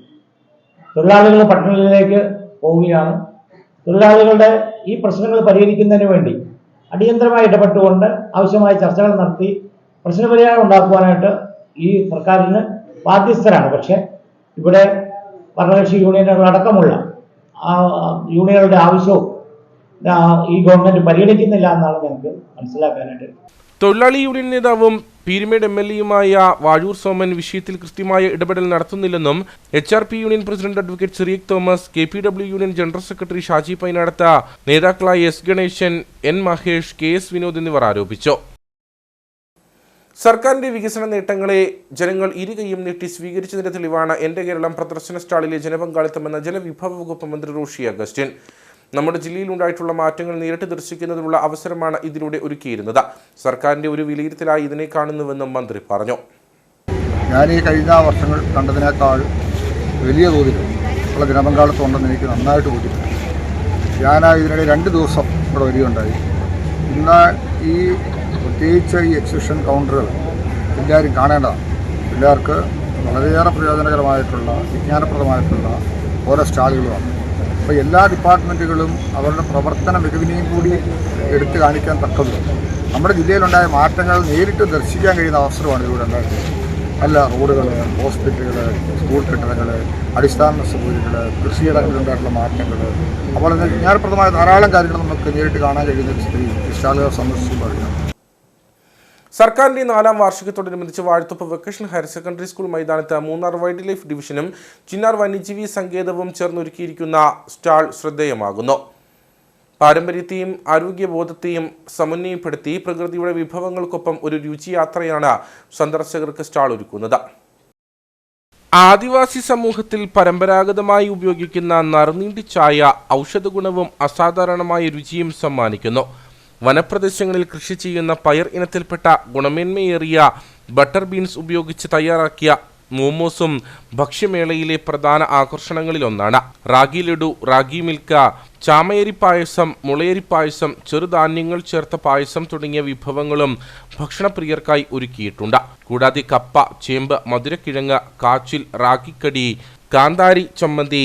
തൊഴിലാളികൾ പട്ടണങ്ങളിലേക്ക് പോവുകയാണ്. തൊഴിലാളികളുടെ ഈ പ്രശ്നങ്ങൾ പരിഹരിക്കുന്നതിന് വേണ്ടി അടിയന്തരമായി ഇടപെട്ടുകൊണ്ട് ആവശ്യമായ ചർച്ചകൾ നടത്തി പ്രശ്നപരിഹാരം ഉണ്ടാക്കുവാനായിട്ട് ഈ സർക്കാരിന് ബാധ്യസ്ഥരാണ്. പക്ഷേ ഇവിടെ ഭരണകക്ഷി യൂണിയനുകളടക്കമുള്ള യൂണിയനുകളുടെ ആവശ്യവും ഈ ഗവൺമെന്റ് പരിഗണിക്കുന്നില്ല എന്നാണ് ഞങ്ങൾക്ക് മനസ്സിലാക്കാനായിട്ട്. തൊഴിലാളി യൂണിയൻ നേതാവും പീരുമേട് MLA-യുമായ വാഴൂർ സോമൻ വിഷയത്തിൽ കൃത്യമായ ഇടപെടൽ നടത്തുന്നില്ലെന്നും HRP union president advocate Cyriac Thomas, KPW union general secretary Shaji Painadath, നേതാക്കളായ S Ganesan, N Mahesh, KS Vinod എന്നിവർ ആരോപിച്ചു. സർക്കാരിന്റെ വികസന നേട്ടങ്ങളെ ജനങ്ങൾ ഇരുകൈയും നീട്ടി സ്വീകരിച്ചതിന്റെ തെളിവാണ് എന്റെ കേരളം പ്രദർശന സ്റ്റാളിലെ ജനപങ്കാളിത്തമെന്ന ജലവിഭവ വകുപ്പ് മന്ത്രി റോഷി അഗസ്റ്റിൻ. നമ്മുടെ ജില്ലയിലുണ്ടായിട്ടുള്ള മാറ്റങ്ങൾ നേരിട്ട് ദർശിക്കുന്നതിനുള്ള അവസരമാണ് ഇതിലൂടെ ഒരുക്കിയിരുന്നത്. സർക്കാരിന്റെ ഒരു വിലയിരുത്തലായി ഇതിനെ കാണുന്നുവെന്നും മന്ത്രി പറഞ്ഞു. ഞാൻ ഈ കഴിഞ്ഞ വർഷങ്ങൾ കണ്ടതിനേക്കാൾ വലിയ തോതിൽ ഉള്ള ജനപങ്കാളിത്തം ഉണ്ടെന്ന് എനിക്ക് നന്നായിട്ട് ബോധ്യപ്പെട്ടു. ഞാൻ ഇതിനിടെ 2 ദിവസം ഇവിടെ വരികയുണ്ടായി. ഇന്ന് ഈ പ്രത്യേകിച്ച് ഈ എക്സിബിഷൻ കൗണ്ടറുകൾ എല്ലാവരും കാണേണ്ടതാണ്. എല്ലാവർക്കും വളരെയേറെ പ്രയോജനകരമായിട്ടുള്ള വിജ്ഞാനപ്രദമായിട്ടുള്ള ഓരോ സ്റ്റാളുകളുമാണ്. അപ്പോൾ എല്ലാ ഡിപ്പാർട്ട്മെൻറ്റുകളും അവരുടെ പ്രവർത്തന മികവിനെയും കൂടി എടുത്തു കാണിക്കാൻ തക്കതും നമ്മുടെ ജില്ലയിലുണ്ടായ മാറ്റങ്ങൾ നേരിട്ട് ദർശിക്കാൻ കഴിയുന്ന അവസരമാണ് ഇവിടെ ഉണ്ടായിരുന്നത്. നല്ല റോഡുകൾ, ഹോസ്പിറ്റലുകൾ, സ്കൂൾ കെട്ടിടങ്ങൾ, അടിസ്ഥാന സൗകര്യങ്ങൾ, കൃഷിയിടങ്ങളിലുണ്ടായിട്ടുള്ള മാറ്റങ്ങൾ, അപ്പോൾ വിജ്ഞാനപ്രദമായ ധാരാളം കാര്യങ്ങൾ നമുക്ക് നേരിട്ട് കാണാൻ കഴിയുന്ന സ്റ്റാളുകൾ സന്ദർശിക്കുമ്പോൾ അറിയാം. സർക്കാരിന്റെ 4ാം വാർഷികത്തോടനുബന്ധിച്ച് Vazhathoppu vocational higher secondary school മൈതാനത്ത് മൂന്നാർ വൈൽഡ് ലൈഫ് ഡിവിഷനും ചിന്നാർ വന്യജീവി സങ്കേതവും ചേർന്നൊരുക്കിയിരിക്കുന്ന സ്റ്റാൾ ശ്രദ്ധേയമാകുന്നു. പാരമ്പര്യത്തെയും ആരോഗ്യബോധത്തെയും സമന്വയപ്പെടുത്തി പ്രകൃതിയുടെ വിഭവങ്ങൾക്കൊപ്പം ഒരു രുചിയാത്രയാണ് സന്ദർശകർക്ക് സ്റ്റാൾ ഒരുക്കുന്നത്. ആദിവാസി സമൂഹത്തിൽ പരമ്പരാഗതമായി ഉപയോഗിക്കുന്ന നറുനീണ്ടി ചായ ഔഷധഗുണവും അസാധാരണമായ രുചിയും സമ്മാനിക്കുന്നു. വനപ്രദേശങ്ങളിൽ കൃഷി ചെയ്യുന്ന പയർ ഇനത്തിൽപ്പെട്ട ഗുണമേന്മയേറിയ ബട്ടർ ബീൻസ് ഉപയോഗിച്ച് തയ്യാറാക്കിയ മോമോസും ഭക്ഷ്യമേളയിലെ പ്രധാന ആകർഷണങ്ങളിലൊന്നാണ്. റാഗി ലഡു, റാഗി മിൽക്ക, ചാമയരി പായസം, മുളയരി പായസം, ചെറുധാന്യങ്ങൾ ചേർത്ത പായസം തുടങ്ങിയ വിഭവങ്ങളും ഭക്ഷണപ്രിയർക്കായി ഒരുക്കിയിട്ടുണ്ട്. കൂടാതെ കപ്പ, ചേമ്പ്, മധുരക്കിഴങ്ങ്, കാച്ചിൽ, റാഗിക്കടി, കാന്താരി ചമ്മന്തി,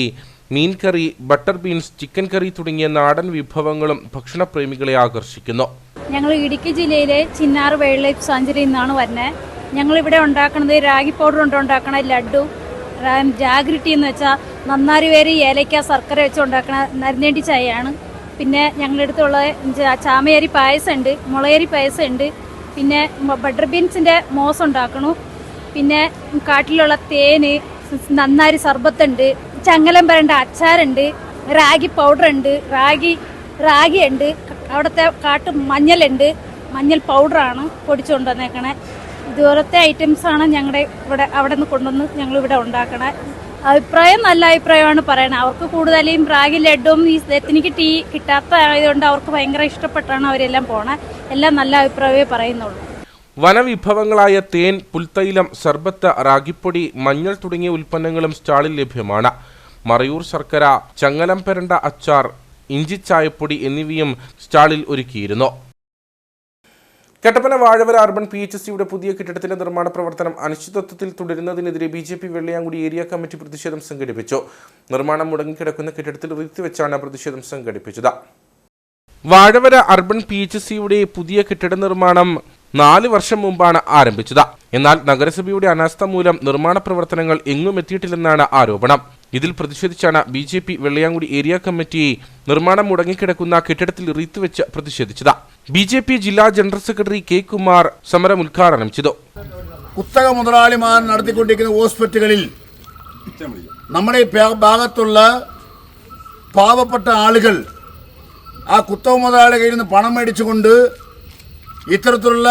മീൻകറി, ബട്ടർ ബീൻസ്, ചിക്കൻ കറി തുടങ്ങിയ നാടൻ വിഭവങ്ങളും ഭക്ഷണപ്രേമികളെ ആകർഷിക്കുന്നു. ഞങ്ങൾ ഇടുക്കി ജില്ലയിലെ ചിന്നാർ വൈൽഡ് ലൈഫ് സാഞ്ചുറിയിൽ നിന്നാണ് വരുന്നത്. ഞങ്ങളിവിടെ ഉണ്ടാക്കുന്നത് റാഗി പൗഡർ കൊണ്ട് ഉണ്ടാക്കണ ലഡു, ജാഗ്രിറ്റി എന്ന് വെച്ചാൽ നന്നാരി വേരി, ഏലയ്ക്ക, ശർക്കര വെച്ച് ഉണ്ടാക്കണ നരുന്നേണ്ടി ചായയാണ്. പിന്നെ ഞങ്ങളുടെ അടുത്തുള്ള ചാമയരി പായസം ഉണ്ട്, മുളയരി പായസം ഉണ്ട്, പിന്നെ ബട്ടർ ബീൻസിൻ്റെ മോസ് ഉണ്ടാക്കണു, പിന്നെ കാട്ടിലുള്ള തേന്, നന്നാരി സർബത്തുണ്ട്, ചങ്ങലം വരേണ്ട അച്ചാറുണ്ട്, റാഗി പൗഡർ ഉണ്ട്, റാഗി ഉണ്ട്, അവിടുത്തെ കാട്ടു മഞ്ഞളുണ്ട്, മഞ്ഞൾ പൗഡറാണ് പൊടിച്ചുകൊണ്ട് വന്നേക്കണേ. ഇതുപോലത്തെ ഐറ്റംസാണ് ഞങ്ങളുടെ ഇവിടെ അവിടെ നിന്ന് കൊണ്ടുവന്ന് ഞങ്ങളിവിടെ ഉണ്ടാക്കണേ. അഭിപ്രായം നല്ല അഭിപ്രായമാണ് പറയണത്. അവർക്ക് കൂടുതലും റാഗി ലഡും ഈ എത്തിനിക്ക് ടീ കിട്ടാത്ത ആയതുകൊണ്ട് അവർക്ക് ഭയങ്കര ഇഷ്ടപ്പെട്ടാണ് അവരെല്ലാം പോണേ. എല്ലാം നല്ല അഭിപ്രായമേ പറയുന്നുള്ളൂ. വനവിഭവങ്ങളായ തേൻ, പുൽത്തൈലം, സർബത്ത്, റാഗിപ്പൊടി, മഞ്ഞൾ തുടങ്ങിയ ഉൽപ്പന്നങ്ങളും സ്റ്റാളിൽ ലഭ്യമാണ്. മറയൂർ ശർക്കര, ചങ്ങലം പെരണ്ട അച്ചാർ, ഇഞ്ചിച്ചായപ്പൊടി എന്നിവയും സ്റ്റാളിൽ ഒരുക്കിയിരുന്നു. കട്ടപ്പന വാഴവര അർബൻ PHSയുടെ പുതിയ കെട്ടിടത്തിന്റെ നിർമ്മാണ പ്രവർത്തനം അനിശ്ചിതത്വത്തിൽ തുടരുന്നതിനെതിരെ BJP വെള്ളയാങ്കുടി ഏരിയ കമ്മിറ്റി പ്രതിഷേധം സംഘടിപ്പിച്ചു. നിർമ്മാണം മുടങ്ങിക്കിടക്കുന്ന കെട്ടിടത്തിൽ റിത്തിവെച്ചാണ് പ്രതിഷേധം സംഘടിപ്പിച്ചത്. വാഴവര അർബൻ PHSയുടെ പുതിയ കെട്ടിട നിർമ്മാണം 4 വർഷം മുമ്പാണ് ആരംഭിച്ചത്. എന്നാൽ നഗരസഭയുടെ അനാസ്ഥ മൂലം നിർമ്മാണ പ്രവർത്തനങ്ങൾ എങ്ങും എത്തിയിട്ടില്ലെന്നാണ് ആരോപണം. ഇതിൽ പ്രതിഷേധിച്ചാണ് BJP വെള്ളയാങ്കുടി ഏരിയ കമ്മിറ്റി നിർമ്മാണം മുടങ്ങിക്കിടക്കുന്ന കെട്ടിടത്തിൽ റീത്തുവെച്ച് പ്രതിഷേധിച്ചത്. BJP ജില്ലാ ജനറൽ സെക്രട്ടറി K. കുമാർ സമരം ഉദ്ഘാടനം ചെയ്തു. കുത്തക മുതലാളിമാർ നടത്തിക്കൊണ്ടിരിക്കുന്ന ഹോസ്പിറ്റലുകളിൽ നമ്മുടെ ഭാഗത്തുള്ള പാവപ്പെട്ട ആളുകൾ ആ കുത്തക മുതലാളികളിൽ നിന്ന് പണം മേടിച്ചുകൊണ്ട് ഇത്തരത്തിലുള്ള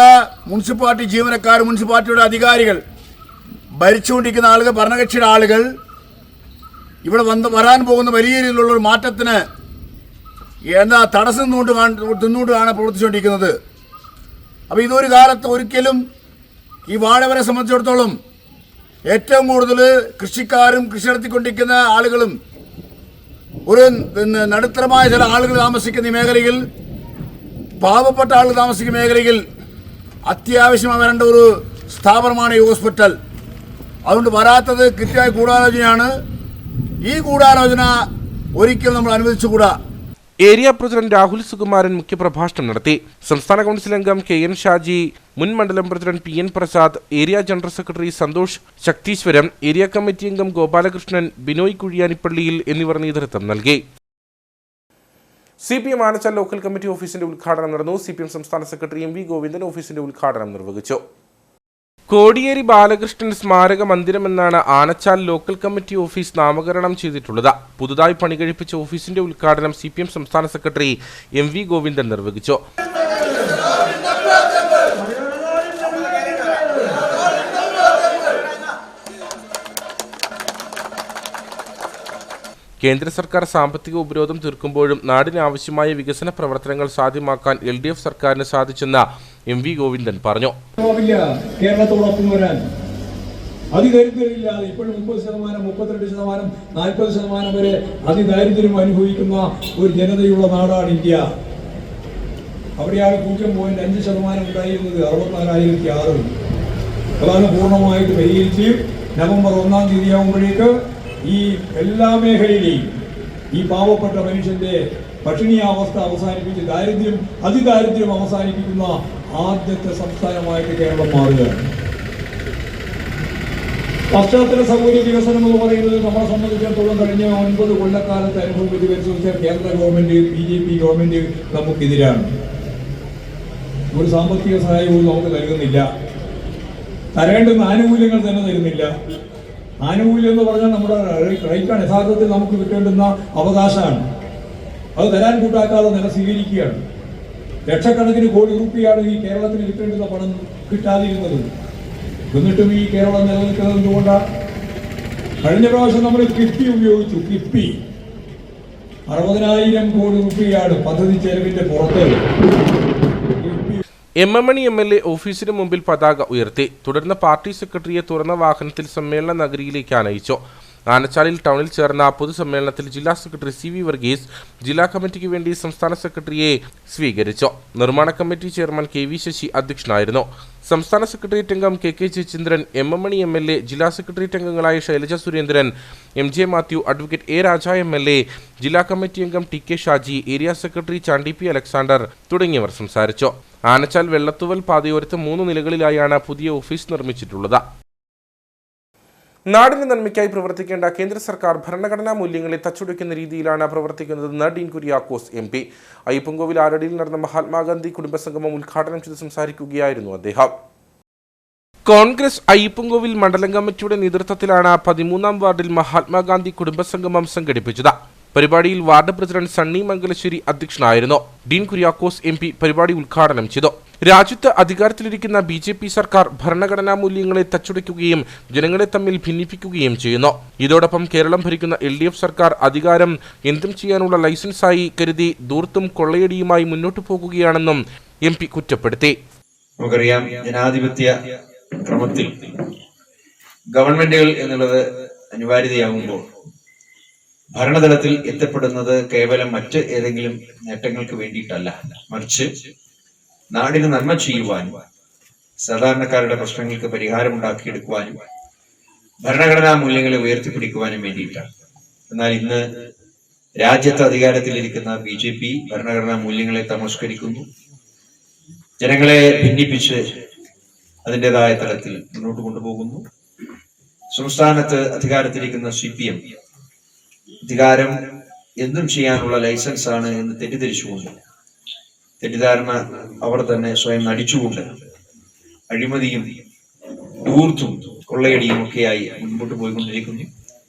മുനിസിപ്പാലിറ്റി ജീവനക്കാർ, മുനിസിപ്പാലിറ്റിയുടെ അധികാരികൾ, ഭരിച്ചുകൊണ്ടിരിക്കുന്ന ആളുകൾ, ഭരണകക്ഷിയുടെ ആളുകൾ ഇവിടെ വരാൻ പോകുന്ന വലിയ രീതിയിലുള്ള ഒരു മാറ്റത്തിന് തടസ്സം നിന്നുകൊണ്ടാണ് പ്രവർത്തിച്ചുകൊണ്ടിരിക്കുന്നത്. അപ്പോൾ ഇതൊരു കാലത്ത് ഒരിക്കലും ഈ വാഴവരെ സംബന്ധിച്ചിടത്തോളം ഏറ്റവും കൂടുതൽ കൃഷിക്കാരും കൃഷി നടത്തിക്കൊണ്ടിരിക്കുന്ന ആളുകളും ഒരു നടുത്തരമായ ചില ആളുകൾ താമസിക്കുന്ന ഈ മേഖലയിൽ, പാവപ്പെട്ട ആളുകൾ താമസിക്കുന്ന മേഖലയിൽ അത്യാവശ്യം വരേണ്ട ഒരു സ്ഥാപനമാണ് ഈ ഹോസ്പിറ്റൽ. അതുകൊണ്ട് വരാത്തത് കൃത്യമായ ഗൂഢാലോചനയാണ്. ഈ ഗൂഢാലോചന ഒരിക്കലും നമ്മൾ അനുവദിച്ചുകൂടാ. ഏരിയ പ്രസിഡന്റ് രാഹുൽ സുകുമാരൻ മുഖ്യപ്രഭാഷണം നടത്തി. സംസ്ഥാന കൗൺസിൽ അംഗം KN ഷാജി, മുൻ മണ്ഡലം president PN Prasad, area general secretary Santhosh Sakthiswaram, area committee അംഗം ഗോപാലകൃഷ്ണൻ, ബിനോയ് കുഴിയാനിപ്പള്ളിയിൽ എന്നിവർ നേതൃത്വം നൽകി. CPM ആനച്ചാൽ ലോക്കൽ കമ്മിറ്റി ഓഫീസിന്റെ ഉദ്ഘാടനം നടന്നു. CPM സംസ്ഥാന സെക്രട്ടറി MV ഗോവിന്ദൻ ഓഫീസിന്റെ ഉദ്ഘാടനം നിർവഹിച്ചു. കോടിയേരി ബാലകൃഷ്ണൻ സ്മാരക മന്ദിരമെന്നാണ് ആനച്ചാൽ ലോക്കൽ കമ്മിറ്റി ഓഫീസ് നാമകരണം ചെയ്തിട്ടുള്ളത്. പുതുതായി പണികഴിപ്പിച്ച ഓഫീസിന്റെ ഉദ്ഘാടനം CPM സംസ്ഥാന സെക്രട്ടറി MV ഗോവിന്ദൻ നിർവഹിച്ചു. കേന്ദ്ര സർക്കാർ സാമ്പത്തിക ഉപരോധം തീർക്കുമ്പോഴും നാടിന് ആവശ്യമായ വികസന പ്രവർത്തനങ്ങൾ സാധ്യമാക്കാൻ LDF സർക്കാരിന് സാധിച്ചെന്ന് MV ഗോവിന്ദൻ പറഞ്ഞു. കേരളത്തോടൊപ്പം വരാൻ അതിദരിദ്രരില്ലാതെ ഇപ്പോഴും 30%, 32%, 40% വരെ അതിദാരിദ്ര്യം അനുഭവിക്കുന്ന ഒരു ജനതയുള്ള നാടാണ് ഇന്ത്യ. അവിടെയാണ് 0.5% ഉണ്ടായിരുന്നത് 64,006. അതാണ് പൂർണ്ണമായിട്ട് പരിഹരിച്ച് നവംബർ 1-ാം തീയതി ആകുമ്പോഴേക്ക് ഈ എല്ലാ മേഖലയിലെയും ഈ പാവപ്പെട്ട മനുഷ്യന്റെ പട്ടിണിയാവസ്ഥ അവസാനിപ്പിച്ച് അതിദാരിദ്ര്യം അവസാനിപ്പിക്കുന്ന ആദ്യത്തെ സംസ്ഥാനമായിട്ട് കേരളം മാറുകയാണ്. പശ്ചാത്തല സൗകര്യ വികസനം എന്ന് പറയുന്നത് നമ്മളെ സംബന്ധിച്ചിടത്തോളം കഴിഞ്ഞ 9 കൊല്ലക്കാലത്ത് അനുഭവപ്പെട്ട് പരിശോധിച്ച കേന്ദ്ര ഗവൺമെന്റ്, BJP ഗവൺമെന്റ് നമുക്കെതിരാണ്. ഒരു സാമ്പത്തിക സഹായവും നമുക്ക് നൽകുന്നില്ല. തരേണ്ടുന്ന ആനുകൂല്യങ്ങൾ തന്നെ തരുന്നില്ല. ആനുകൂല്യം എന്ന് പറഞ്ഞാൽ നമ്മുടെ റൈറ്റാണ്, യഥാർത്ഥത്തിൽ നമുക്ക് കിട്ടേണ്ടുന്ന അവകാശമാണ്. അത് തരാൻ കൂട്ടാക്കാതെ നില സ്വീകരിക്കുകയാണ്. ലക്ഷക്കണക്കിന് കോടി രൂപയാണ് ഈ കേരളത്തിന് കിട്ടേണ്ടുന്ന പണം കിട്ടാതിരുന്നത്. എന്നിട്ടും ഈ കേരളം നിലനിൽക്കുന്നത് എന്തുകൊണ്ടാണ്? കഴിഞ്ഞ പ്രാവശ്യം നമ്മൾ കിഫ്ബി ഉപയോഗിച്ചു. കിഫ്ബി 60,000 കോടി രൂപയാണ് പദ്ധതി ചെലവിന്റെ പുറത്ത്. എം.എം. മണി ഓഫീസിന് മുമ്പിൽ പതാക ഉയർത്തി. തുടർന്ന് പാർട്ടി സെക്രട്ടറിയെ തുറന്ന വാഹനത്തിൽ സമ്മേളന നഗരിയിലേക്ക് ആനയിച്ചു. ആനച്ചാലിൽ ടൗണിൽ ചേർന്ന പൊതുസമ്മേളനത്തിൽ ജില്ലാ സെക്രട്ടറി സി വി വർഗീസ് ജില്ലാ കമ്മിറ്റിക്ക് വേണ്ടി സംസ്ഥാന സെക്രട്ടറിയെ സ്വീകരിച്ചു. നിർമ്മാണ committee chairman K V Sasi അധ്യക്ഷനായിരുന്നു. സംസ്ഥാന സെക്രട്ടേറിയറ്റ് അംഗം K K Jayachandran, MM. Mani ജില്ലാ സെക്രട്ടേറിയറ്റ് അംഗങ്ങളായ Shailaja Surendran, MJ. Mathew, advocate A. Raja MLA, ജില്ലാ കമ്മിറ്റി അംഗം ടി കെ ഷാജി, ഏരിയ സെക്രട്ടറി ചാണ്ടി പി അലക്സാണ്ടർ തുടങ്ങിയവർ സംസാരിച്ചു. ആനച്ചാൽ വെള്ളത്തൂവൽ പാതയോരത്ത് 3 നിലകളിലായാണ് പുതിയ ഓഫീസ് നിർമ്മിച്ചിട്ടുള്ളത്. നാടിന്റെ നന്മയ്ക്കായി പ്രവർത്തിക്കേണ്ട കേന്ദ്ര സർക്കാർ ഭരണഘടനാ മൂല്യങ്ങളെ തച്ചുടയ്ക്കുന്ന രീതിയിലാണ് പ്രവർത്തിക്കുന്നതെന്ന് ഡീൻ കുര്യാക്കോസ് MP. അയ്യപ്പൻകോവിൽ ആരടിയിൽ നടന്ന മഹാത്മാഗാന്ധി കുടുംബസംഗമം ഉദ്ഘാടനം ചെയ്ത് സംസാരിക്കുകയായിരുന്നു അദ്ദേഹം. കോൺഗ്രസ് അയ്യപ്പൻകോവിൽ മണ്ഡലം കമ്മിറ്റിയുടെ നേതൃത്വത്തിലാണ് 13ാം വാർഡിൽ മഹാത്മാഗാന്ധി കുടുംബസംഗമം സംഘടിപ്പിച്ചത്. പരിപാടിയിൽ വാർഡ് പ്രസിഡന്റ് സണ്ണി മംഗലശ്ശേരി അധ്യക്ഷനായിരുന്നു. ഡീൻ കുര്യാക്കോസ് MP പരിപാടി ഉദ്ഘാടനം ചെയ്തു. രാജ്യത്ത് അധികാരത്തിലിരിക്കുന്ന BJP സർക്കാർ ഭരണഘടനാ മൂല്യങ്ങളെ തച്ചുടയ്ക്കുകയും ജനങ്ങളെ തമ്മിൽ ഭിന്നിപ്പിക്കുകയും ചെയ്യുന്നു. ഇതോടൊപ്പം കേരളം ഭരിക്കുന്ന LDF സർക്കാർ അധികാരം എന്തും ചെയ്യാനുള്ള ലൈസൻസായി കരുതി ദൂർത്തും കൊള്ളയടിയുമായി മുന്നോട്ടു പോകുകയാണെന്നും MP കുറ്റപ്പെടുത്തി. നമുക്കറിയാം, ജനാധിപത്യ ക്രമത്തിൽ ഗവൺമെന്റുകൾ എന്നുള്ളത് അനിവാര്യതയാകുമ്പോൾ ഭരണതലത്തിൽ എത്തപ്പെടുന്നത് കേവലം മറ്റ് ഏതെങ്കിലും നേട്ടങ്ങൾക്ക് വേണ്ടിയിട്ടല്ല, മറിച്ച് നാടിന് നന്മ ചെയ്യുവാനും സാധാരണക്കാരുടെ പ്രശ്നങ്ങൾക്ക് പരിഹാരമുണ്ടാക്കിയെടുക്കുവാനും ഭരണഘടനാ മൂല്യങ്ങളെ ഉയർത്തിപ്പിടിക്കുവാനും വേണ്ടിയിട്ടാണ്. എന്നാൽ ഇന്ന് രാജ്യത്ത് അധികാരത്തിലിരിക്കുന്ന BJP ഭരണഘടനാ മൂല്യങ്ങളെ തമസ്കരിക്കുന്നു, ജനങ്ങളെ ഭിന്നിപ്പിച്ച് അതിൻ്റെതായ തലത്തിൽ മുന്നോട്ട് കൊണ്ടുപോകുന്നു. സംസ്ഥാനത്ത് അധികാരത്തിലിരിക്കുന്ന CPM അധികാരം എന്തും ചെയ്യാനുള്ള ലൈസൻസ് ആണ് എന്ന് തെറ്റിദ്ധരിച്ചുകൊണ്ട്, തെറ്റിദ്ധാരണ അവർ തന്നെ സ്വയം നടിച്ചുകൊണ്ട് അഴിമതിയും ധൂർത്തും കൊള്ളയടിയും ഒക്കെയായി മുൻപോട്ട് പോയിക്കൊണ്ടിരിക്കുന്നു.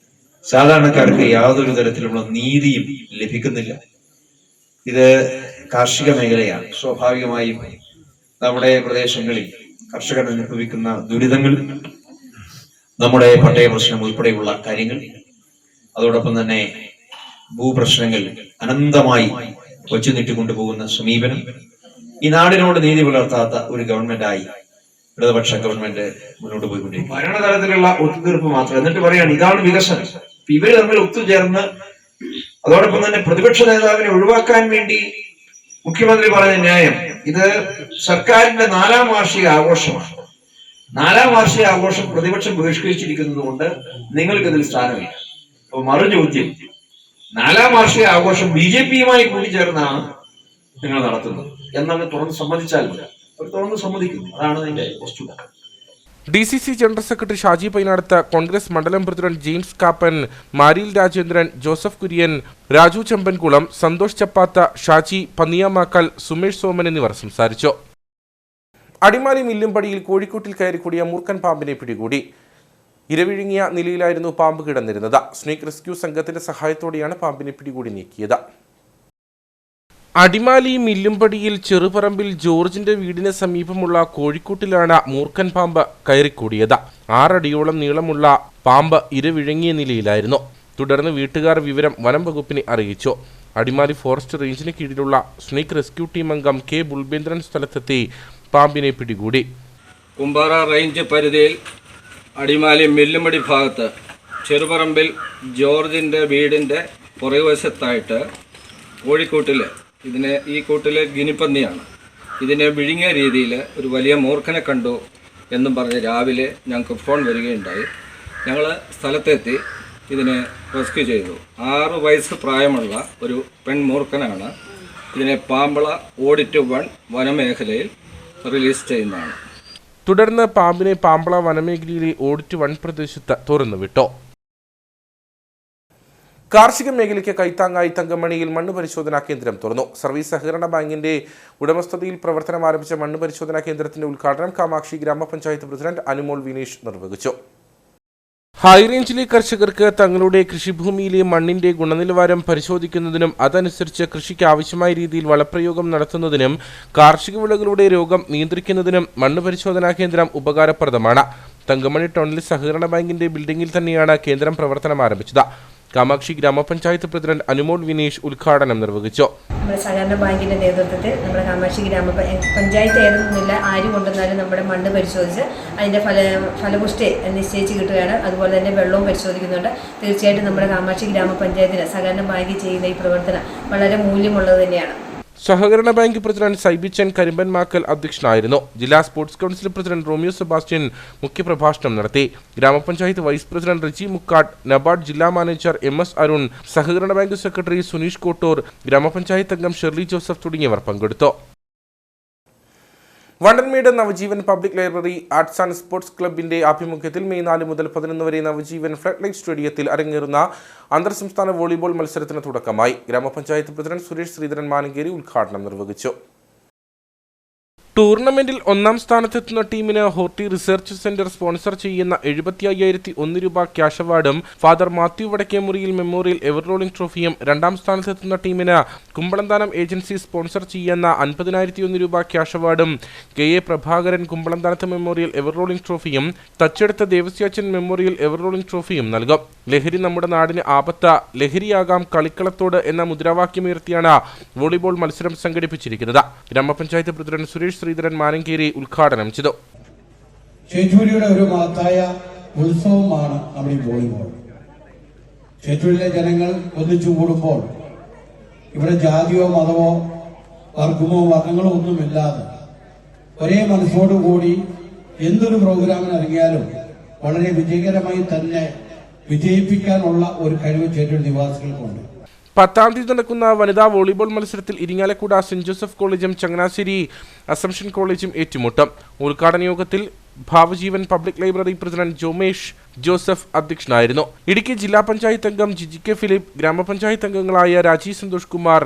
സാധാരണക്കാർക്ക് യാതൊരു തരത്തിലുള്ള നീതിയും ലഭിക്കുന്നില്ല. ഇത് കാർഷിക മേഖലയാണ്. സ്വാഭാവികമായും നമ്മുടെ പ്രദേശങ്ങളിൽ കർഷകർ അനുഭവിക്കുന്ന ദുരിതങ്ങൾ, നമ്മുടെ പട്ടയ പ്രശ്നം ഉൾപ്പെടെയുള്ള കാര്യങ്ങൾ, അതോടൊപ്പം തന്നെ ഭൂപ്രശ്നങ്ങൾ അനന്തമായി വച്ചു നീട്ടിക്കൊണ്ടുപോകുന്ന സമീപനം, ഈ നാടിനോട് നീതി പുലർത്താത്ത ഒരു ഗവൺമെന്റായി ഇടതുപക്ഷ ഗവൺമെന്റ് മുന്നോട്ട് പോയിക്കൊണ്ടിരിക്കും. ഭരണതലത്തിലുള്ള ഒത്തുതീർപ്പ് മാത്രം. എന്നിട്ട് പറയാണ് ഇതാണ് വികസനം. ഇവര് തമ്മിൽ ഒത്തുചേർന്ന് അതോടൊപ്പം തന്നെ പ്രതിപക്ഷ നേതാവിനെ ഒഴിവാക്കാൻ വേണ്ടി മുഖ്യമന്ത്രി പറഞ്ഞ ന്യായം, ഇത് സർക്കാരിന്റെ 4ാം വാർഷിക ആഘോഷമാണ്. 4ാം വാർഷിക ആഘോഷം പ്രതിപക്ഷം ബഹിഷ്കരിച്ചിരിക്കുന്നത് കൊണ്ട് നിങ്ങൾക്ക് ഇതിൽ സ്ഥാനമില്ല. അപ്പൊ മറുചോദ്യം, 4ാം വാർഷിക ആഘോഷം BJP-യുമായി കൂടിച്ചേർന്നാണ് നിങ്ങൾ നടത്തുന്നത് എന്നങ്ങ് തുറന്ന് സമ്മതിച്ചാൽ മതി. അവർ തുറന്ന് സമ്മതിക്കുന്നു. അതാണ് അതിന്റെ വസ്തുത. DCC general secretary Shaji Painadath, Congress മണ്ഡലം president James Kappan, മാരിയിൽ Rajendran, Joseph Kurian, Raju Chempankulam, Santhosh Chappath, Shaji പന്നിയാമാക്കൽ, Sumesh Soman എന്നിവർ സംസാരിച്ചു. അടിമാലി മില്ലുംപടിയിൽ കോഴിക്കോട്ടിൽ കയറിക്കൂടിയ മൂർഖൻ പാമ്പിനെ പിടികൂടി. ഇരവിഴുങ്ങിയ നിലയിലായിരുന്നു പാമ്പ് കിടന്നിരുന്നത്. സ്നേക് റെസ്ക്യൂ സംഘത്തിന്റെ സഹായത്തോടെയാണ് പാമ്പിനെ പിടികൂടി നീക്കിയത്. അടിമാലി മില്ലുംപടിയിൽ ചെറുപറമ്പിൽ ജോർജിന്റെ വീടിന് സമീപമുള്ള കോഴിക്കോട്ടിലാണ് മൂർഖൻ പാമ്പ് കയറിക്കൂടിയത്. 6 അടിയോളം നീളമുള്ള പാമ്പ് ഇരവിഴുങ്ങിയ നിലയിലായിരുന്നു. തുടർന്ന് വീട്ടുകാർ വിവരം വനം വകുപ്പിനെ അറിയിച്ചു. അടിമാലി ഫോറസ്റ്റ് റേഞ്ചിന് കീഴിലുള്ള സ്നേക് റെസ്ക്യൂ ടീം അംഗം K. ബുൾബേന്ദ്രൻ സ്ഥലത്തെത്തി പാമ്പിനെ പിടികൂടി. കുമ്പാറ റേഞ്ച് പരിധിയിൽ അടിമാലി മില്ലുംപടി ഭാഗത്ത് ചെറുപറമ്പിൽ ജോർജിൻ്റെ വീടിൻ്റെ പുറകുവശത്തായിട്ട് കോഴിക്കോട്ടിൽ ഈ കൂട്ടിലെ ഗിനിപ്പന്നിയാണ്. ഇതിനെ വിഴുങ്ങിയ രീതിയിൽ ഒരു വലിയ മൂർഖനെ കണ്ടു എന്നും പറഞ്ഞ് രാവിലെ ഞങ്ങൾക്ക് ഫോൺ വരികയുണ്ടായി. ഞങ്ങൾ സ്ഥലത്തെത്തി ഇതിനെ റെസ്ക്യൂ ചെയ്തു. 6 വയസ്സ് പ്രായമുള്ള ഒരു പെൺമൂർഖനാണ്. ഇതിനെ പാമ്പള ഓഡിറ്റ് 1 വനമേഖലയിൽ റിലീസ് ചെയ്യുന്നതാണ്. തുടർന്ന് പാമ്പിനെ പാമ്പള വനമേഖലയിലെ ഓഡിറ്റ് 1 പ്രദേശത്ത് തുറന്നുവിട്ടു. കാർഷിക മേഖലയ്ക്ക് കൈത്താങ്ങായി തങ്കമണിയിൽ മണ്ണ് പരിശോധനാ കേന്ദ്രം തുറന്നു. സർവീസ് സഹകരണ ബാങ്കിന്റെ ഉടമസ്ഥതയിൽ പ്രവർത്തനം ആരംഭിച്ച മണ്ണ് പരിശോധനാ കേന്ദ്രത്തിന്റെ ഉദ്ഘാടനം കാമാക്ഷി ഗ്രാമപഞ്ചായത്ത് പ്രസിഡന്റ് അനുമോൾ വിനീഷ് നിർവഹിച്ചു. ഹൈറേഞ്ചിലെ കർഷകർക്ക് തങ്ങളുടെ കൃഷിഭൂമിയിലെ മണ്ണിന്റെ ഗുണനിലവാരം പരിശോധിക്കുന്നതിനും അതനുസരിച്ച് കൃഷിക്ക് ആവശ്യമായ രീതിയിൽ വളപ്രയോഗം നടത്തുന്നതിനും കാർഷിക വിളകളുടെ രോഗം നിയന്ത്രിക്കുന്നതിനും മണ്ണ് പരിശോധനാ കേന്ദ്രം ഉപകാരപ്രദമാണ്. തങ്കമണി ടൗണിൽ സഹകരണ ബാങ്കിന്റെ ബിൽഡിംഗിൽ തന്നെയാണ് കേന്ദ്രം പ്രവർത്തനം ആരംഭിച്ചത്. കാമാക്ഷി ഗ്രാമപഞ്ചായത്ത് പ്രസിഡന്റ് അനുമോൾ വിനീഷ് ഉദ്ഘാടനം നിർവഹിച്ചു. നമ്മുടെ സഹകരണ ബാങ്കിന്റെ നേതൃത്വത്തിൽ നമ്മുടെ കാമാക്ഷി ഗ്രാമപഞ്ചായത്ത് ഏതൊന്നുമില്ല, ആര് കൊണ്ടുവന്നാലും നമ്മുടെ മണ്ണ് പരിശോധിച്ച് അതിന്റെ ഫലപുഷ്ടി നിശ്ചയിച്ച് കിട്ടുകയാണ്. അതുപോലെ തന്നെ വെള്ളവും പരിശോധിക്കുന്നുണ്ട്. തീർച്ചയായിട്ടും നമ്മുടെ കാമാക്ഷി ഗ്രാമപഞ്ചായത്തിന് സഹകരണ ബാങ്ക് ചെയ്യുന്ന ഈ പ്രവർത്തനം വളരെ മൂല്യമുള്ളത് തന്നെയാണ്. സഹകരണ ബാങ്ക് പ്രസിഡന്റ് സൈബിച്ചൻ കരിമ്പൻമാക്കൽ അധ്യക്ഷനായിരുന്നു. ജില്ലാ sports council president Romeo Sebastian മുഖ്യപ്രഭാഷണം നടത്തി. ഗ്രാമപഞ്ചായത്ത് vice president Riji Mukkatt, NABARD ജില്ലാ മാനേജർ MS അരുൺ, സഹകരണ ബാങ്ക് സെക്രട്ടറി സുനീഷ് കോട്ടൂർ, ഗ്രാമപഞ്ചായത്ത് അംഗം ഷെർലി ജോസഫ് തുടങ്ങിയവർ പങ്കെടുത്തു. Vandanmedu Navajeevan public library arts and sports ക്ലബിന്റെ ആഭിമുഖ്യത്തിൽ മെയ് 4 മുതൽ 11 വരെ നവജീവൻ ഫ്ലഡ് ലൈറ്റ് സ്റ്റേഡിയത്തിൽ അരങ്ങേറുന്ന അന്തർ സംസ്ഥാന വോളിബോൾ മത്സരത്തിന് തുടക്കമായി. ഗ്രാമപഞ്ചായത്ത് പ്രസിഡന്റ് സുരേഷ് ശ്രീധരൻ മാനങ്കേരി ഉദ്ഘാടനം നിർവഹിച്ചു. ടൂർണമെന്റിൽ ഒന്നാം സ്ഥാനത്തെത്തുന്ന ടീമിന് ഹോർട്ടി റിസർച്ച് സെന്റർ സ്പോൺസർ ചെയ്യുന്ന 75,001 രൂപ ക്യാഷ് അവാർഡും ഫാദർ മാത്യു വടക്കേമുറിയിൽ മെമ്മോറിയൽ എവർറോളിംഗ് ട്രോഫിയും, രണ്ടാം സ്ഥാനത്തെത്തുന്ന ടീമിന് കുമ്പളന്താനം ഏജൻസി സ്പോൺസർ ചെയ്യുന്ന 50,001 രൂപ ക്യാഷ് അവാർഡും, KA Prabhakaran Kumbalanthanath memorial ever rolling ട്രോഫിയും, തച്ചെടുത്ത ദേവസ്യാച്ചൻ മെമ്മോറിയൽ എവർറോളിംഗ് ട്രോഫിയും നൽകും. ലഹരി നമ്മുടെ നാടിന് ആപത്ത്, ലഹരിയാകാം കളിക്കളത്തോട് എന്ന മുദ്രാവാക്യമുയർത്തിയാണ് വോളിബോൾ മത്സരം സംഘടിപ്പിച്ചിരിക്കുന്നത്. ഗ്രാമപഞ്ചായത്ത് പ്രസിഡന്റ് സുരേഷ് ശ്രീധരൻ മാനങ്കേരി ഉദ്ഘാടനം ചെയ്തു. ചേറ്റൂരിയുടെ ഒരു മഹത്തായ ഉത്സവമാണ് നമ്മുടെ വോളിബോൾ. ചേറ്റൂരിലെ ജനങ്ങൾ ഒന്നിച്ചു കൂടുമ്പോൾ ഇവിടെ ജാതിയോ മതമോ വർഗമോ വർണ്ണങ്ങളോ ഒന്നുമില്ലാതെ ഒരേ മനസ്സോടുകൂടി എന്തൊരു പ്രോഗ്രാമിന് ഇറങ്ങിയാലും വളരെ വിജയകരമായി തന്നെ വിജയിപ്പിക്കാനുള്ള ഒരു കഴിവ് ചേറ്റൂർ നിവാസികൾക്കുണ്ട്. 10-ാം തീയതി നടക്കുന്ന വനിതാ വോളിബോൾ മത്സരത്തിൽ ഇരിങ്ങാലക്കുട സെന്റ് ജോസഫ് കോളേജും ചങ്ങനാശ്ശേരി അസംഷൻ കോളേജും ഏറ്റുമുട്ടും. ഉദ്ഘാടന യോഗത്തിൽ Bhavajeevan public library president Jomesh Joseph അധ്യക്ഷനായിരുന്നു. ഇടുക്കി ജില്ലാ പഞ്ചായത്ത് അംഗം GK ഫിലിപ്പ്, ഗ്രാമപഞ്ചായത്ത് അംഗങ്ങളായ Rajeev Santhosh Kumar,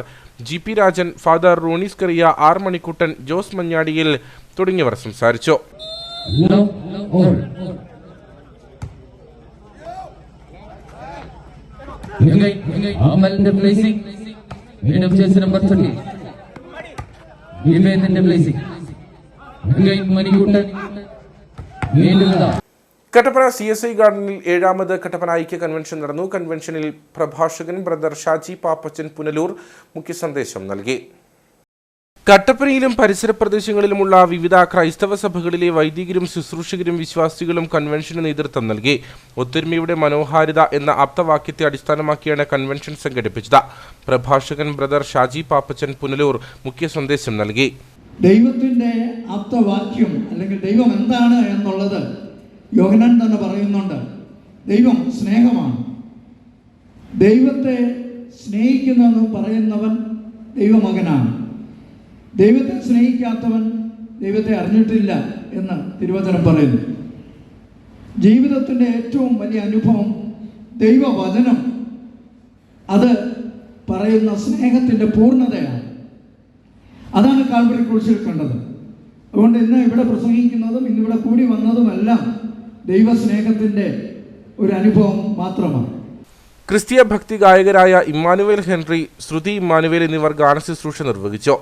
GP Rajan, father Ronees Kariya, R Manikuttan, Jose Manjadiyil തുടങ്ങിയവർ സംസാരിച്ചു. കട്ടപ്പന CSI ഗാർഡനിൽ 7ാമത് കട്ടപ്പന ഐക്യ കൺവെൻഷൻ നടന്നു. കൺവെൻഷനിൽ പ്രഭാഷകൻ ബ്രദർ ഷാജി പാപ്പച്ചൻ പുനലൂർ മുഖ്യ സന്ദേശം നൽകി. കട്ടപ്പനയിലും പരിസര പ്രദേശങ്ങളിലുമുള്ള വിവിധ ക്രൈസ്തവ സഭകളിലെ വൈദികരും ശുശ്രൂഷകരും വിശ്വാസികളും കൺവെൻഷന് നേതൃത്വം നൽകി. ഒത്തൊരുമയുടെ മനോഹാരിത എന്ന ആപ്തവാക്യത്തെ അടിസ്ഥാനമാക്കിയാണ് കൺവെൻഷൻ സംഘടിപ്പിച്ചത്. പ്രഭാഷകൻ ബ്രദർ ഷാജി പാപ്പച്ചൻ പുനലൂർ മുഖ്യ സന്ദേശം നൽകി. ദൈവത്തിന്റെ ആപ്തവാക്യം അല്ലെങ്കിൽ ദൈവം എന്താണ് എന്നുള്ളത് യോഹന്നാൻ തന്നെ പറയുന്നുണ്ട്. ദൈവം സ്നേഹമാണ്. ദൈവത്തെ സ്നേഹിക്കുന്നെന്ന് പറയുന്നവൻ ദൈവമകനാണ്. ദൈവത്തെ സ്നേഹിക്കാത്തവൻ ദൈവത്തെ അറിഞ്ഞിട്ടില്ല എന്ന് തിരുവചനം പറയുന്നു. ജീവിതത്തിൻ്റെ ഏറ്റവും വലിയ അനുഭവം ദൈവവചനം അത് പറയുന്ന സ്നേഹത്തിൻ്റെ പൂർണ്ണതയാണ്. അതാണ് കാൽവരി ക്രൂശിൽ കണ്ടത്. അതുകൊണ്ട് ഇന്ന് ഇവിടെ പ്രസംഗിക്കുന്നതും ഇന്നിവിടെ കൂടി വന്നതുമെല്ലാം ദൈവസ്നേഹത്തിൻ്റെ ഒരു അനുഭവം മാത്രമാണ്. ക്രിസ്തീയ ഭക്തി ഗായകരായ ഇമ്മാനുവേൽ ഹെൻറി, ശ്രുതി ഇമ്മാനുവേൽ എന്നിവർ ഗാനശുശ്രൂഷ നിർവഹിച്ചു.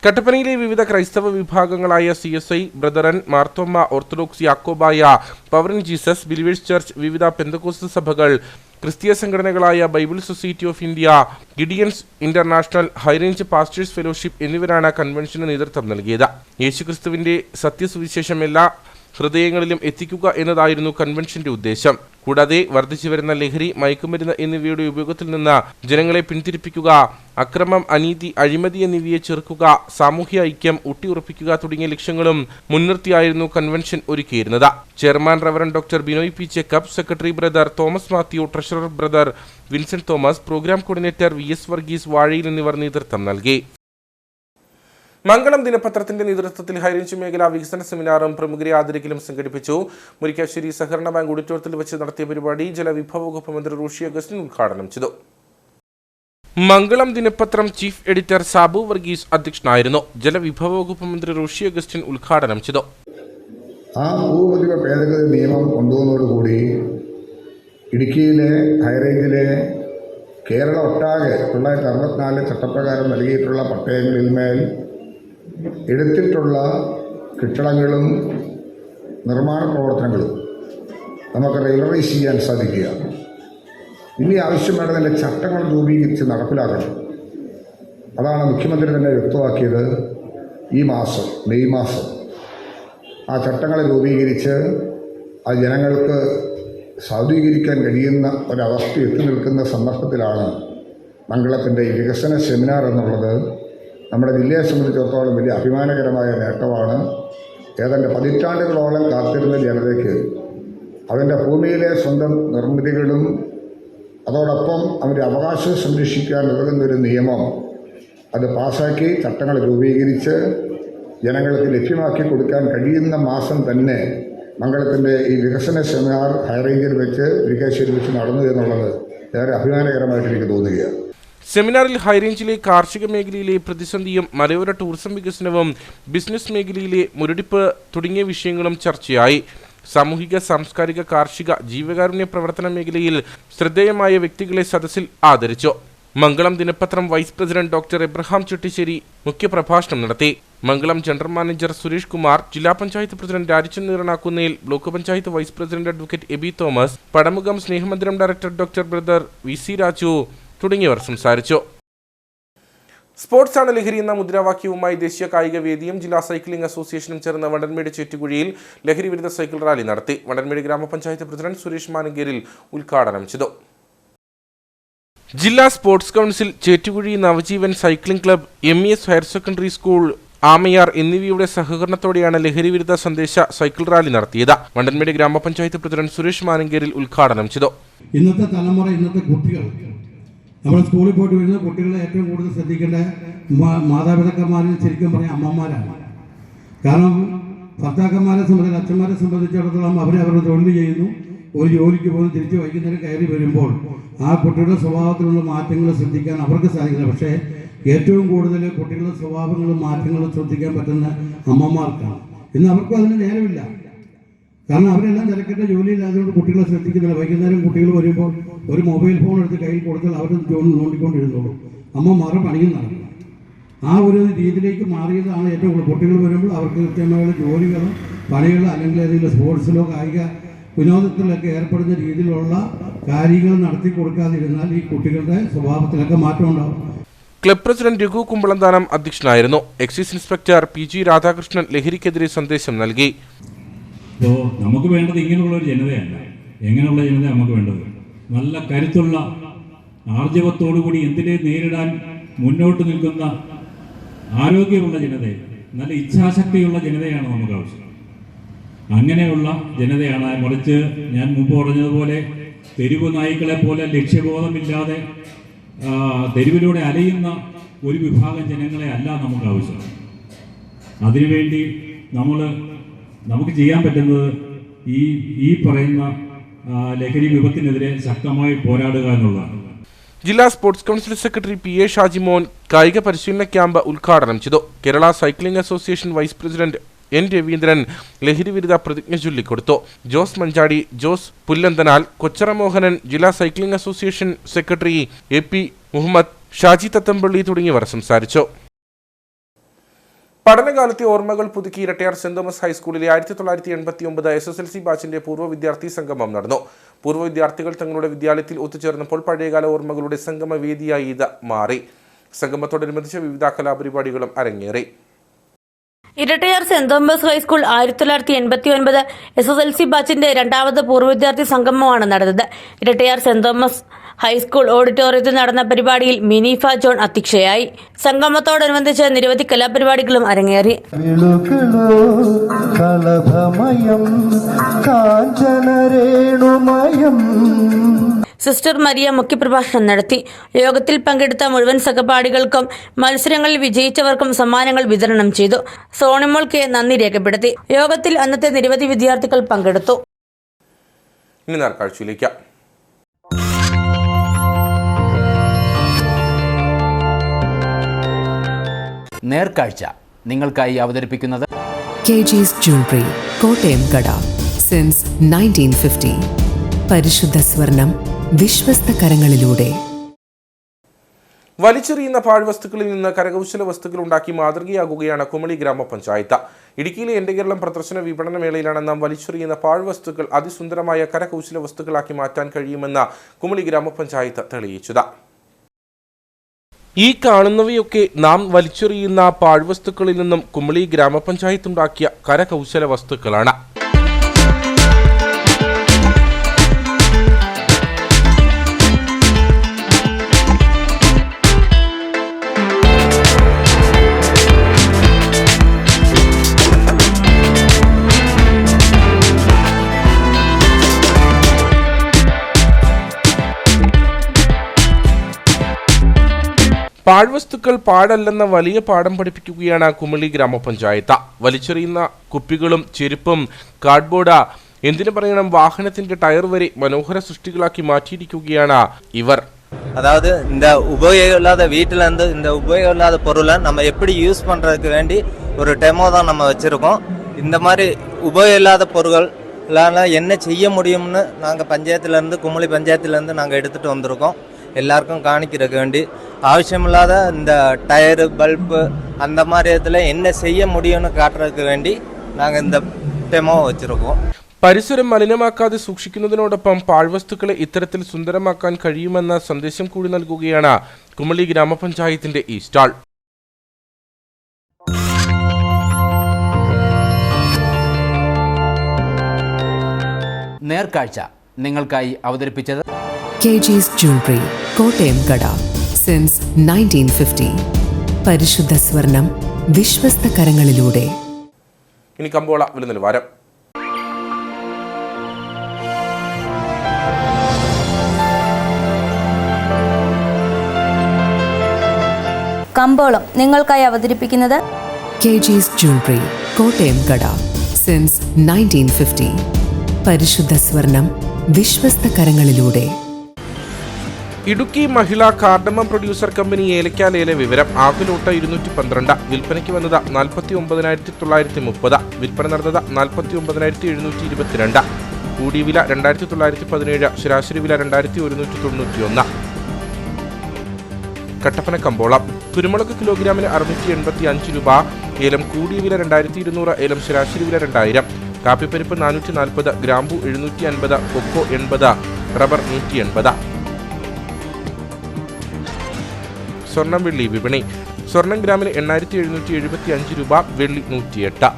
കട്ടപ്പനയിലെ വിവിധ ക്രൈസ്തവ വിഭാഗങ്ങളായ CSI, Brethren, Marthoma, Orthodox, Yakobaya, power in Jesus, believers church, വിവിധ പെന്തക്കോസ്ത് സഭകൾ, ക്രിസ്തീയ സംഘടനകളായ Bible society of India, Gideons international, high range pastors fellowship എന്നിവരാണ് കൺവെൻഷന് നേതൃത്വം നൽകിയത്. യേശുക്രിസ്തുവിന്റെ സത്യസുവിശേഷം എല്ലാ ഹൃദയങ്ങളിലും എത്തിക്കുക എന്നതായിരുന്നു കൺവെൻഷന്റെ ഉദ്ദേശം. കൂടാതെ വർദ്ധിച്ചുവരുന്ന ലഹരി, മയക്കുമരുന്ന് എന്നിവയുടെ ഉപയോഗത്തിൽ നിന്ന് ജനങ്ങളെ പിന്തിരിപ്പിക്കുക, അക്രമം, അനീതി, അഴിമതി എന്നിവയെ ചെറുക്കുക, സാമൂഹ്യ ഐക്യം ഊട്ടിയുറപ്പിക്കുക തുടങ്ങിയ ലക്ഷ്യങ്ങളും മുൻനിർത്തിയായിരുന്നു കൺവെൻഷൻ ഒരുക്കിയിരുന്നത്. Chairman reverend doctor Binoy P. Jacob, secretary brother Thomas Mathew, treasurer brother Vincent Thomas, programme coordinator VS Varghese Vazhayil എന്നിവർ നേതൃത്വം നൽകി. മംഗളം ദിനപത്രത്തിന്റെ നേതൃത്വത്തിൽ ഹൈറേഞ്ച് മേഖലാ വികസന സെമിനാറും പ്രമുഖരെ ആദരിക്കലും സംഘടിപ്പിച്ചു. മുരിക്കാശ്ശേരി സഹകരണ ബാങ്ക് ഓഡിറ്റോറിയത്തിൽ വെച്ച് നടത്തിയ പരിപാടി ജലവിഭവ വകുപ്പ് മന്ത്രി റോഷി അഗസ്റ്റിൻ ഉദ്ഘാടനം ചെയ്തു. മംഗളം ദിനപത്രം ചീഫ് എഡിറ്റർ സാബു വർഗീസ് അധ്യക്ഷനായിരുന്നു. ജലവിഭവ വകുപ്പ് മന്ത്രി റോഷി അഗസ്റ്റിൻ ഉദ്ഘാടനം ചെയ്തു. ആ ഭൂപതിവ ഭേദഗതി നിയമം കൊണ്ടുവന്നതോടുകൂടി ഇടുക്കിയിലെ ഹൈറേഞ്ചിലെ കേരളം ഒട്ടാകെ 1964 ചട്ടപ്രകാരം നൽകിയിട്ടുള്ള പട്ടയങ്ങളിന്മേൽ എടുത്തിട്ടുള്ള കെട്ടിടങ്ങളും നിർമ്മാണ പ്രവർത്തനങ്ങളും നമുക്ക് റെഗുലറൈസ് ചെയ്യാൻ സാധിക്കുക. ഇനി ആവശ്യം വേണ്ടതിൻ്റെ ചട്ടങ്ങൾ രൂപീകരിച്ച് നടപ്പിലാക്കണം. അതാണ് മുഖ്യമന്ത്രി തന്നെ വ്യക്തമാക്കിയത്. ഈ മാസം മെയ് മാസം ആ ചട്ടങ്ങൾ രൂപീകരിച്ച് ആ ജനങ്ങൾക്ക് സാധൂകരിക്കാൻ കഴിയുന്ന ഒരവസ്ഥ എത്തി നിൽക്കുന്ന സന്ദർഭത്തിലാണ് മംഗളത്തിൻ്റെ ഈ വികസന സെമിനാർ എന്നുള്ളത്. നമ്മുടെ ജില്ലയെ സംബന്ധിച്ചിടത്തോളം വലിയ അഭിമാനകരമായ നേട്ടമാണ്. ഏതാണ്ട് പതിറ്റാണ്ടുകളോളം കാത്തിരുന്ന ജനതയ്ക്ക് അവൻ്റെ ഭൂമിയിലെ സ്വന്തം നിർമ്മിതികളും അതോടൊപ്പം അവൻ്റെ അവകാശം സംരക്ഷിക്കാൻ ഉതകുന്നൊരു നിയമം അത് പാസാക്കി ചട്ടങ്ങൾ രൂപീകരിച്ച് ജനങ്ങൾക്ക് ലഭ്യമാക്കി കൊടുക്കാൻ കഴിയുന്ന മാസം തന്നെ മംഗളത്തിൻ്റെ ഈ വികസന സെമിനാർ ഹൈറേഞ്ചിൽ വെച്ച് മുരിക്കാശ്ശേരി വെച്ച് നടന്നു എന്നുള്ളത് ഏറെ അഭിമാനകരമായിട്ട് എനിക്ക് തോന്നുകയാണ്. സെമിനാറിൽ ഹൈറേഞ്ചിലെ കാർഷിക മേഖലയിലെ പ്രതിസന്ധിയും മലയോര ടൂറിസം വികസനവും ബിസിനസ് മേഖലയിലെ മുരടിപ്പ് തുടങ്ങിയ വിഷയങ്ങളും ചർച്ചയായി. സാമൂഹിക, സാംസ്കാരിക, കാർഷിക, ജീവകാരുണ്യ പ്രവർത്തന മേഖലയിൽ ശ്രദ്ധേയമായ വ്യക്തികളെ സദസ്സിൽ ആദരിച്ചു. മംഗളം ദിനപത്രം vice president doctor Abraham Chettissery മുഖ്യപ്രഭാഷണം നടത്തി. മംഗളം ജനറൽ മാനേജർ സുരേഷ് കുമാർ, ജില്ലാ panchayat president Rajachandran Neeranakkunnel, block panchayat vice president advocate Aby Thomas, Padamukham Snehamandiram director doctor brother VC. Raju തുടങ്ങിയവർ സംസാരിച്ചു. സ്പോർട്സ് ആണ് ലഹരി എന്ന മുദ്രാവാക്യവുമായി ദേശീയ കായിക വേദിയും ജില്ലാ സൈക്ലിംഗ് അസോസിയേഷനും ചേർന്ന് വണ്ടൻമേട് ചേറ്റുകുഴിയിൽ ലഹരി വിരുദ്ധ സൈക്കിൾ റാലി നടത്തി. വണ്ടൻമേട് ഗ്രാമപഞ്ചായത്ത് പ്രസിഡന്റ് സുരേഷ് മാനങ്കേരിൽ ഉദ്ഘാടനം ചെയ്തു. ജില്ലാ sports council, Chettukuzhi Navajeevan cycling club, MES higher secondary school, Amayar എന്നിവയുടെ സഹകരണത്തോടെയാണ് ലഹരി വിരുദ്ധ സന്ദേശ സൈക്കിൾ റാലി നടത്തിയത്. വണ്ടൻമേട് ഗ്രാമപഞ്ചായത്ത് പ്രസിഡന്റ് സുരേഷ് മാനങ്കേരിൽ ഉദ്ഘാടനം ചെയ്തു. ഇന്നത്തെ തലമുറ, ഇന്നത്തെ കുട്ടികൾ, നമ്മൾ സ്കൂളിൽ പോയിട്ട് വരുന്ന കുട്ടികളെ ഏറ്റവും കൂടുതൽ ശ്രദ്ധിക്കേണ്ട മാതാപിതാക്കന്മാരിൽ ശരിക്കും പറഞ്ഞാൽ അമ്മമാരാണ്. കാരണം ഭർത്താക്കന്മാരെ സംബന്ധിച്ച്, അച്ഛന്മാരെ സംബന്ധിച്ചിടത്തോളം അവരവരുടെ തൊഴിൽ ചെയ്യുന്നു, ഒരു ജോലിക്ക് പോയി തിരിച്ച് വൈകുന്നേരം കയറി വരുമ്പോൾ ആ കുട്ടികളുടെ സ്വഭാവത്തിലുള്ള മാറ്റങ്ങൾ ശ്രദ്ധിക്കാൻ അവർക്ക് സാധിക്കില്ല. പക്ഷേ ഏറ്റവും കൂടുതൽ കുട്ടികളുടെ സ്വഭാവങ്ങളും മാറ്റങ്ങളും ശ്രദ്ധിക്കാൻ പറ്റുന്ന അമ്മമാർക്കാണ്. ഇന്ന് അവർക്കും അതിന് നേരമില്ല. കാരണം അവരെല്ലാം തിരക്കിൻ്റെ ജോലിയില്ലാത്തതുകൊണ്ട് കുട്ടികളെ ശ്രദ്ധിക്കുന്നില്ല. വൈകുന്നേരം കുട്ടികൾ വരുമ്പോൾ ഒരു മൊബൈൽ ഫോൺ എടുത്ത് കയ്യിൽ കൊടുത്താൽ അവർ ജോലി നോണ്ടിക്കൊണ്ടിരുന്നോളൂ. അമ്മമാരുടെ പണിയും നടക്കും. ആ ഒരു രീതിയിലേക്ക് മാറിയതാണ് ഏറ്റവും കൂടുതൽ. കുട്ടികൾ വരുമ്പോൾ അവർക്ക് കൃത്യമായ ജോലികളോ പണികളോ അല്ലെങ്കിൽ ഏതെങ്കിലും സ്പോർട്സിലോ കായിക വിനോദത്തിലൊക്കെ ഏർപ്പെടുന്ന രീതിയിലുള്ള കാര്യങ്ങൾ നടത്തി കൊടുക്കാതിരുന്നാൽ ഈ കുട്ടികളുടെ സ്വഭാവത്തിലൊക്കെ മാറ്റം ഉണ്ടാകും. ക്ലബ് പ്രസിഡന്റ് രഘു കുമ്പളന്താനം അധ്യക്ഷനായിരുന്നു. എക്സൈസ് ഇൻസ്പെക്ടർ PG രാധാകൃഷ്ണൻ ലഹരിക്കെതിരെ സന്ദേശം നൽകി. അപ്പോൾ നമുക്ക് വേണ്ടത് ഇങ്ങനെയുള്ളൊരു ജനതയല്ല. എങ്ങനെയുള്ള ജനത നമുക്ക് വേണ്ടത്? നല്ല കരുത്തുള്ള, ആർജവത്തോടുകൂടി എന്തിനെ നേരിടാൻ മുന്നോട്ട് നിൽക്കുന്ന ആരോഗ്യമുള്ള ജനതയെ, നല്ല ഇച്ഛാശക്തിയുള്ള ജനതയാണ് നമുക്ക് ആവശ്യം. അങ്ങനെയുള്ള ജനതയാണ്. മറിച്ച് ഞാൻ മുമ്പ് പറഞ്ഞതുപോലെ തെരുവ് നായ്ക്കളെ പോലെ ലക്ഷ്യബോധമില്ലാതെ തെരുവിലൂടെ അലയുന്ന ഒരു വിഭാഗം ജനങ്ങളെ അല്ല നമുക്ക് ആവശ്യം. അതിനുവേണ്ടി നമുക്ക് ചെയ്യാൻ പറ്റുന്നത് ഈ പറയുന്ന ലഹരി വിപത്തിനെതിരെ ശക്തമായി പോരാടുക എന്നുള്ളതാണ്. ജില്ലാ sports council secretary PA Shajimon കായിക പരിശീലന ക്യാമ്പ് ഉദ്ഘാടനം ചെയ്തു. Kerala cycling association vice president N. Raveendran ലഹരി വിരുദ്ധ പ്രതിജ്ഞ ചൊല്ലിക്കൊടുത്തു. ജോസ് മഞ്ചാടി, ജോസ് പുല്ലന്തനാൽ, കൊച്ചറ മോഹനൻ, ജില്ലാ cycling association secretary AP Muhammad, Shaji Thathampally തുടങ്ങിയവർ സംസാരിച്ചു. പഠനകാലത്തെ ഓർമ്മകൾ പുതുക്കി ഇരട്ടയാർ സെന്റ് തോമസ് ഹൈസ്കൂളിലെ 1989 SSLC ബാച്ചിന്റെ പൂർവ്വ വിദ്യാർത്ഥി സംഗമം നടന്നു. പൂർവ്വ വിദ്യാർത്ഥികൾ തങ്ങളുടെ വിദ്യാലയത്തിൽ ഒത്തുചേർന്നപ്പോൾ പഴയകാല ഓർമ്മകളുടെ സംഗമ വേദിയായി ഇത് മാറി. സംഗമത്തോടനുബന്ധിച്ച് വിവിധ കലാപരിപാടികളും അരങ്ങേറി. Erattayar saint Thomas high school 1989 SSLC ബാച്ചിന്റെ രണ്ടാമത് പൂർവ്വ വിദ്യാർത്ഥി സംഗമമാണ് നടന്നത്. ഇരട്ടയാർ സെന്റ് തോമസ് ഹൈസ്കൂൾ ഓഡിറ്റോറിയത്തിൽ നടന്ന പരിപാടിയിൽ മിനിഫ ജോൺ അധ്യക്ഷയായി. സംഗമത്തോടനുബന്ധിച്ച് നിരവധി കലാപരിപാടികളും അരങ്ങേറി. സിസ്റ്റർ മരിയ മുഖ്യപ്രഭാഷണം നടത്തി. യോഗത്തിൽ പങ്കെടുത്ത മുഴുവൻ സഹപാഠികൾക്കും മത്സരങ്ങളിൽ വിജയിച്ചവർക്കും സമ്മാനങ്ങൾ വിതരണം ചെയ്തു. സോണിമോൾ കെ നന്ദി രേഖപ്പെടുത്തി. യോഗത്തിൽ അന്നത്തെ നിരവധി വിദ്യാർത്ഥികൾ പങ്കെടുത്തു. ഇനി നേർക്കാഴ്ചയിലേക്ക്. നേർക്കാഴ്ച നിങ്ങൾക്കായി അവതരിപ്പിക്കുന്നത് KG's Jewelry, കോട്ടയം കട. സിൻസ് 1950. പരിശുദ്ധ സ്വർണം വിശ്വസ്ത കരങ്ങളിലൂടെ. വലിച്ചെറിയുന്ന പാഴ്വസ്തുക്കളിൽ നിന്ന് കരകൗശല വസ്തുക്കൾ ഉണ്ടാക്കി മാതൃകയാകുകയാണ് കുമളി ഗ്രാമപഞ്ചായത്ത്. ഇടുക്കിയിലെ എൻ്റെ കേരളം പ്രദർശന വിപണന മേളയിലാണ് നാം വലിച്ചെറിയുന്ന പാഴ്വസ്തുക്കൾ അതിസുന്ദരമായ കരകൗശല വസ്തുക്കളാക്കി മാറ്റാൻ കഴിയുമെന്ന് കുമളി ഗ്രാമപഞ്ചായത്ത് തെളിയിച്ചത്. ഈ കാണുന്നവയൊക്കെ നാം വലിച്ചെറിയുന്ന പാഴ്വസ്തുക്കളിൽ നിന്നും കുമളി ഗ്രാമപഞ്ചായത്ത് ഉണ്ടാക്കിയ കരകൗശല വസ്തുക്കളാണ്. പാഴ്വസ്തുക്കൾ പാടല്ലെന്ന വലിയ പാഠം പഠിപ്പിക്കുകയാണ് കുമളി ഗ്രാമപഞ്ചായത്ത്. വലിച്ചെറിയുന്ന കുപ്പികളും ചെരുപ്പും കാർഡ്ബോർഡ്, എന്തിനു പറയണം വാഹനത്തിന്റെ ടയർ വരെ മനോഹര സൃഷ്ടികളാക്കി മാറ്റിയിരിക്കുകയാണ് ഇവർ. அதாவது இந்த உபயோகம் இல்லாத வீட்டிலேருந்து இந்த உபயோகம் இல்லாத பொருளை நம்ம எப்படி யூஸ் பண்ணுறதுக்கு வேண்டி ஒரு டெமோ தான் நம்ம வச்சுருக்கோம். இந்த மாதிரி உபயோகம் இல்லாத பொருட்களால் என்ன செய்ய முடியும்னு நாங்கள் பஞ்சாயத்துலேருந்து குமளி பஞ்சாயத்துலேருந்து நாங்கள் எடுத்துகிட்டு வந்திருக்கோம். எல்லாருக்கும் காணிக்கிறதுக்கு வேண்டி ஆവശ്യமில்லாத இந்த டயரு பல்பு அந்த மாதிரி இதில் என்ன செய்ய முடியும்னு காட்டுறதுக்கு வேண்டி நாங்கள் இந்த டெமோ வச்சுருக்கோம். പരിസരം മലിനമാക്കാതെ സൂക്ഷിക്കുന്നതിനോടൊപ്പം പാഴ്വസ്തുക്കളെ ഇത്തരത്തിൽ സുന്ദരമാക്കാൻ കഴിയുമെന്ന സന്ദേശം കൂടി നൽകുകയാണ് കുമളി ഗ്രാമപഞ്ചായത്തിന്റെ ഈ സ്റ്റാൾ. നേർക്കാഴ്ച നിങ്ങൾക്കായി അവതരിപ്പിച്ചത് KG's Jewelry, കോട്ടയം കട. സിൻസ് 1950. പരിശുദ്ധ സ്വർണം വിശ്വസ്ത കരങ്ങളിലൂടെ. ഇനി കമ്പോള വില നിലവാരം. കമ്പോളം നിങ്ങൾക്കായി അവതരിപ്പിക്കുന്നത് KG's Jewelry, കോട്ടയം കട. സിൻസ് 1950. പരിശുദ്ധ സ്വർണം വിശ്വസ്ത കരങ്ങളിലൂടെ. ഇടുക്കി മഹിളാ കാർഡമം പ്രൊഡ്യൂസർ കമ്പനി ഏലക്കാലേല വിവരം. ആകലോട്ട് 212, വിൽപ്പനയ്ക്ക് വന്നത് 49,930, വിൽപ്പന നടന്നത് 49,722. കൂടിയ വില 2,917, ശരാശരി വില 2,191. കട്ടപ്പന കമ്പോളം. കുരുമുളക് കിലോഗ്രാമിന് 685 രൂപ, ഏലം കൂടിയ വില 2,200, ഏലം ശരാശരി വില 2,000. കാപ്പിപ്പരിപ്പ് 440, ഗ്രാമ്പു 750, കൊക്കോ 80, റബ്ബർ 180. സ്വർണം വെള്ളി വിപണി. സ്വർണം ഗ്രാമിന് 8,775 രൂപ, വെള്ളി 108.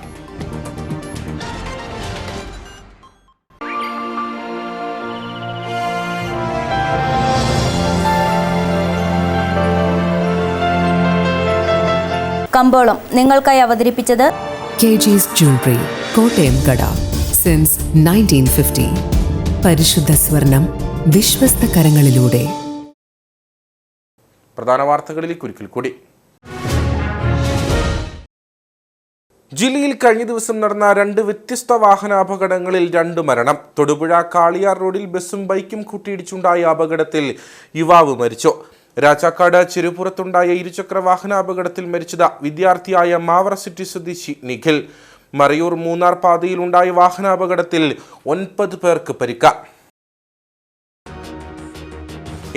കമ്പോളം നിങ്ങൾക്കായി അവതരിപ്പിച്ചത് KG's Jewelry, കോട്ടയം കട. സിൻസ് 1950. പരിശുദ്ധ സ്വർണം വിശ്വസ്ത കരങ്ങളിലൂടെ. പ്രധാന വാർത്തകളിലേക്ക് ഒരിക്കൽ കൂടി. ജില്ലയിൽ കഴിഞ്ഞ ദിവസം നടന്ന 2 വ്യത്യസ്ത വാഹനാപകടങ്ങളിൽ 2 മരണം. തൊടുപുഴ കാളിയാർ റോഡിൽ ബസ്സും ബൈക്കും കൂട്ടിയിടിച്ചുണ്ടായ അപകടത്തിൽ യുവാവ് മരിച്ചു. രാജാക്കാട് ചെറുപുറത്തുണ്ടായ ഇരുചക്ര വാഹനാപകടത്തിൽ മരിച്ചത് വിദ്യാർത്ഥിയായ മാവറ സിറ്റി സ്വദേശി നിഖിൽ. മറയൂർ മൂന്നാർ പാതയിലുണ്ടായ വാഹനാപകടത്തിൽ 9 പേർക്ക് പരിക്ക്.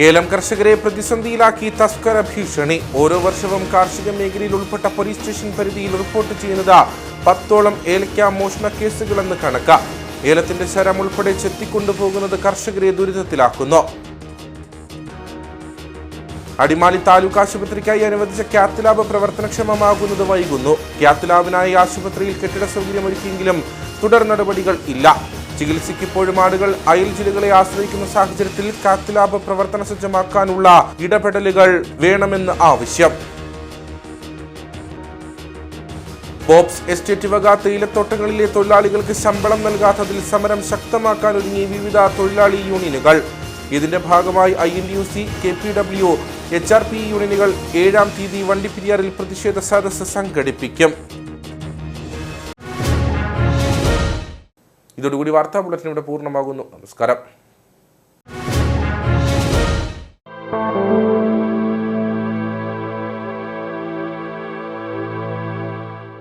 ഏലം കർഷകരെ പ്രതിസന്ധിയിലാക്കി തസ്കര ഭീഷണി. ഓരോ വർഷവും കാർഷിക മേഖലയിൽ ഉൾപ്പെട്ട പോലീസ് സ്റ്റേഷൻ പരിധിയിൽ റിപ്പോർട്ട് ചെയ്യുന്നത് 10ഓളം ഏലക്ക മോഷണ കേസുകളെന്ന് കണക്ക്. ഏലത്തിന്റെ ശരം ഉൾപ്പെടെ ചെത്തിക്കൊണ്ടുപോകുന്നത് കർഷകരെ ദുരിതത്തിലാക്കുന്നു. അടിമാലി താലൂക്ക് ആശുപത്രിക്കായി അനുവദിച്ച കാത്ത് ലാബ് പ്രവർത്തനക്ഷമമാകുന്നത് വൈകുന്നു. കാത്ത് ലാബിനായി ആശുപത്രിയിൽ കെട്ടിട സൗകര്യമൊരുക്കിയെങ്കിലും തുടർ നടപടികൾ ഇല്ല. ചികിത്സയ്ക്ക് ഇപ്പോഴും ആളുകൾ അയൽ ജില്ലകളെ ആശ്രയിക്കുന്ന സാഹചര്യത്തിൽ കാത്ത് ലാബ് പ്രവർത്തന സജ്ജമാക്കാനുള്ള ഇടപെടലുകൾ വേണമെന്ന് ആവശ്യം. പോപ്സ് എസ്റ്റേറ്റ് വക തേയിലത്തോട്ടങ്ങളിലെ തൊഴിലാളികൾക്ക് ശമ്പളം നൽകാത്തതിൽ സമരം ശക്തമാക്കാൻ ഒരുങ്ങി വിവിധ തൊഴിലാളി യൂണിയനുകൾ. ഇതിന്റെ ഭാഗമായി INTUC, KPW, HRP യൂണിയനുകൾ 7-ാം തീയതി വണ്ടിപ്പെരിയാറിൽ പ്രതിഷേധ സദസ്സ് സംഘടിപ്പിക്കും. ഇതോടുകൂടി വാർത്താ ബുള്ളറ്റിൻ ഇവിടെ പൂർണ്ണമാകുന്നു. നമസ്കാരം.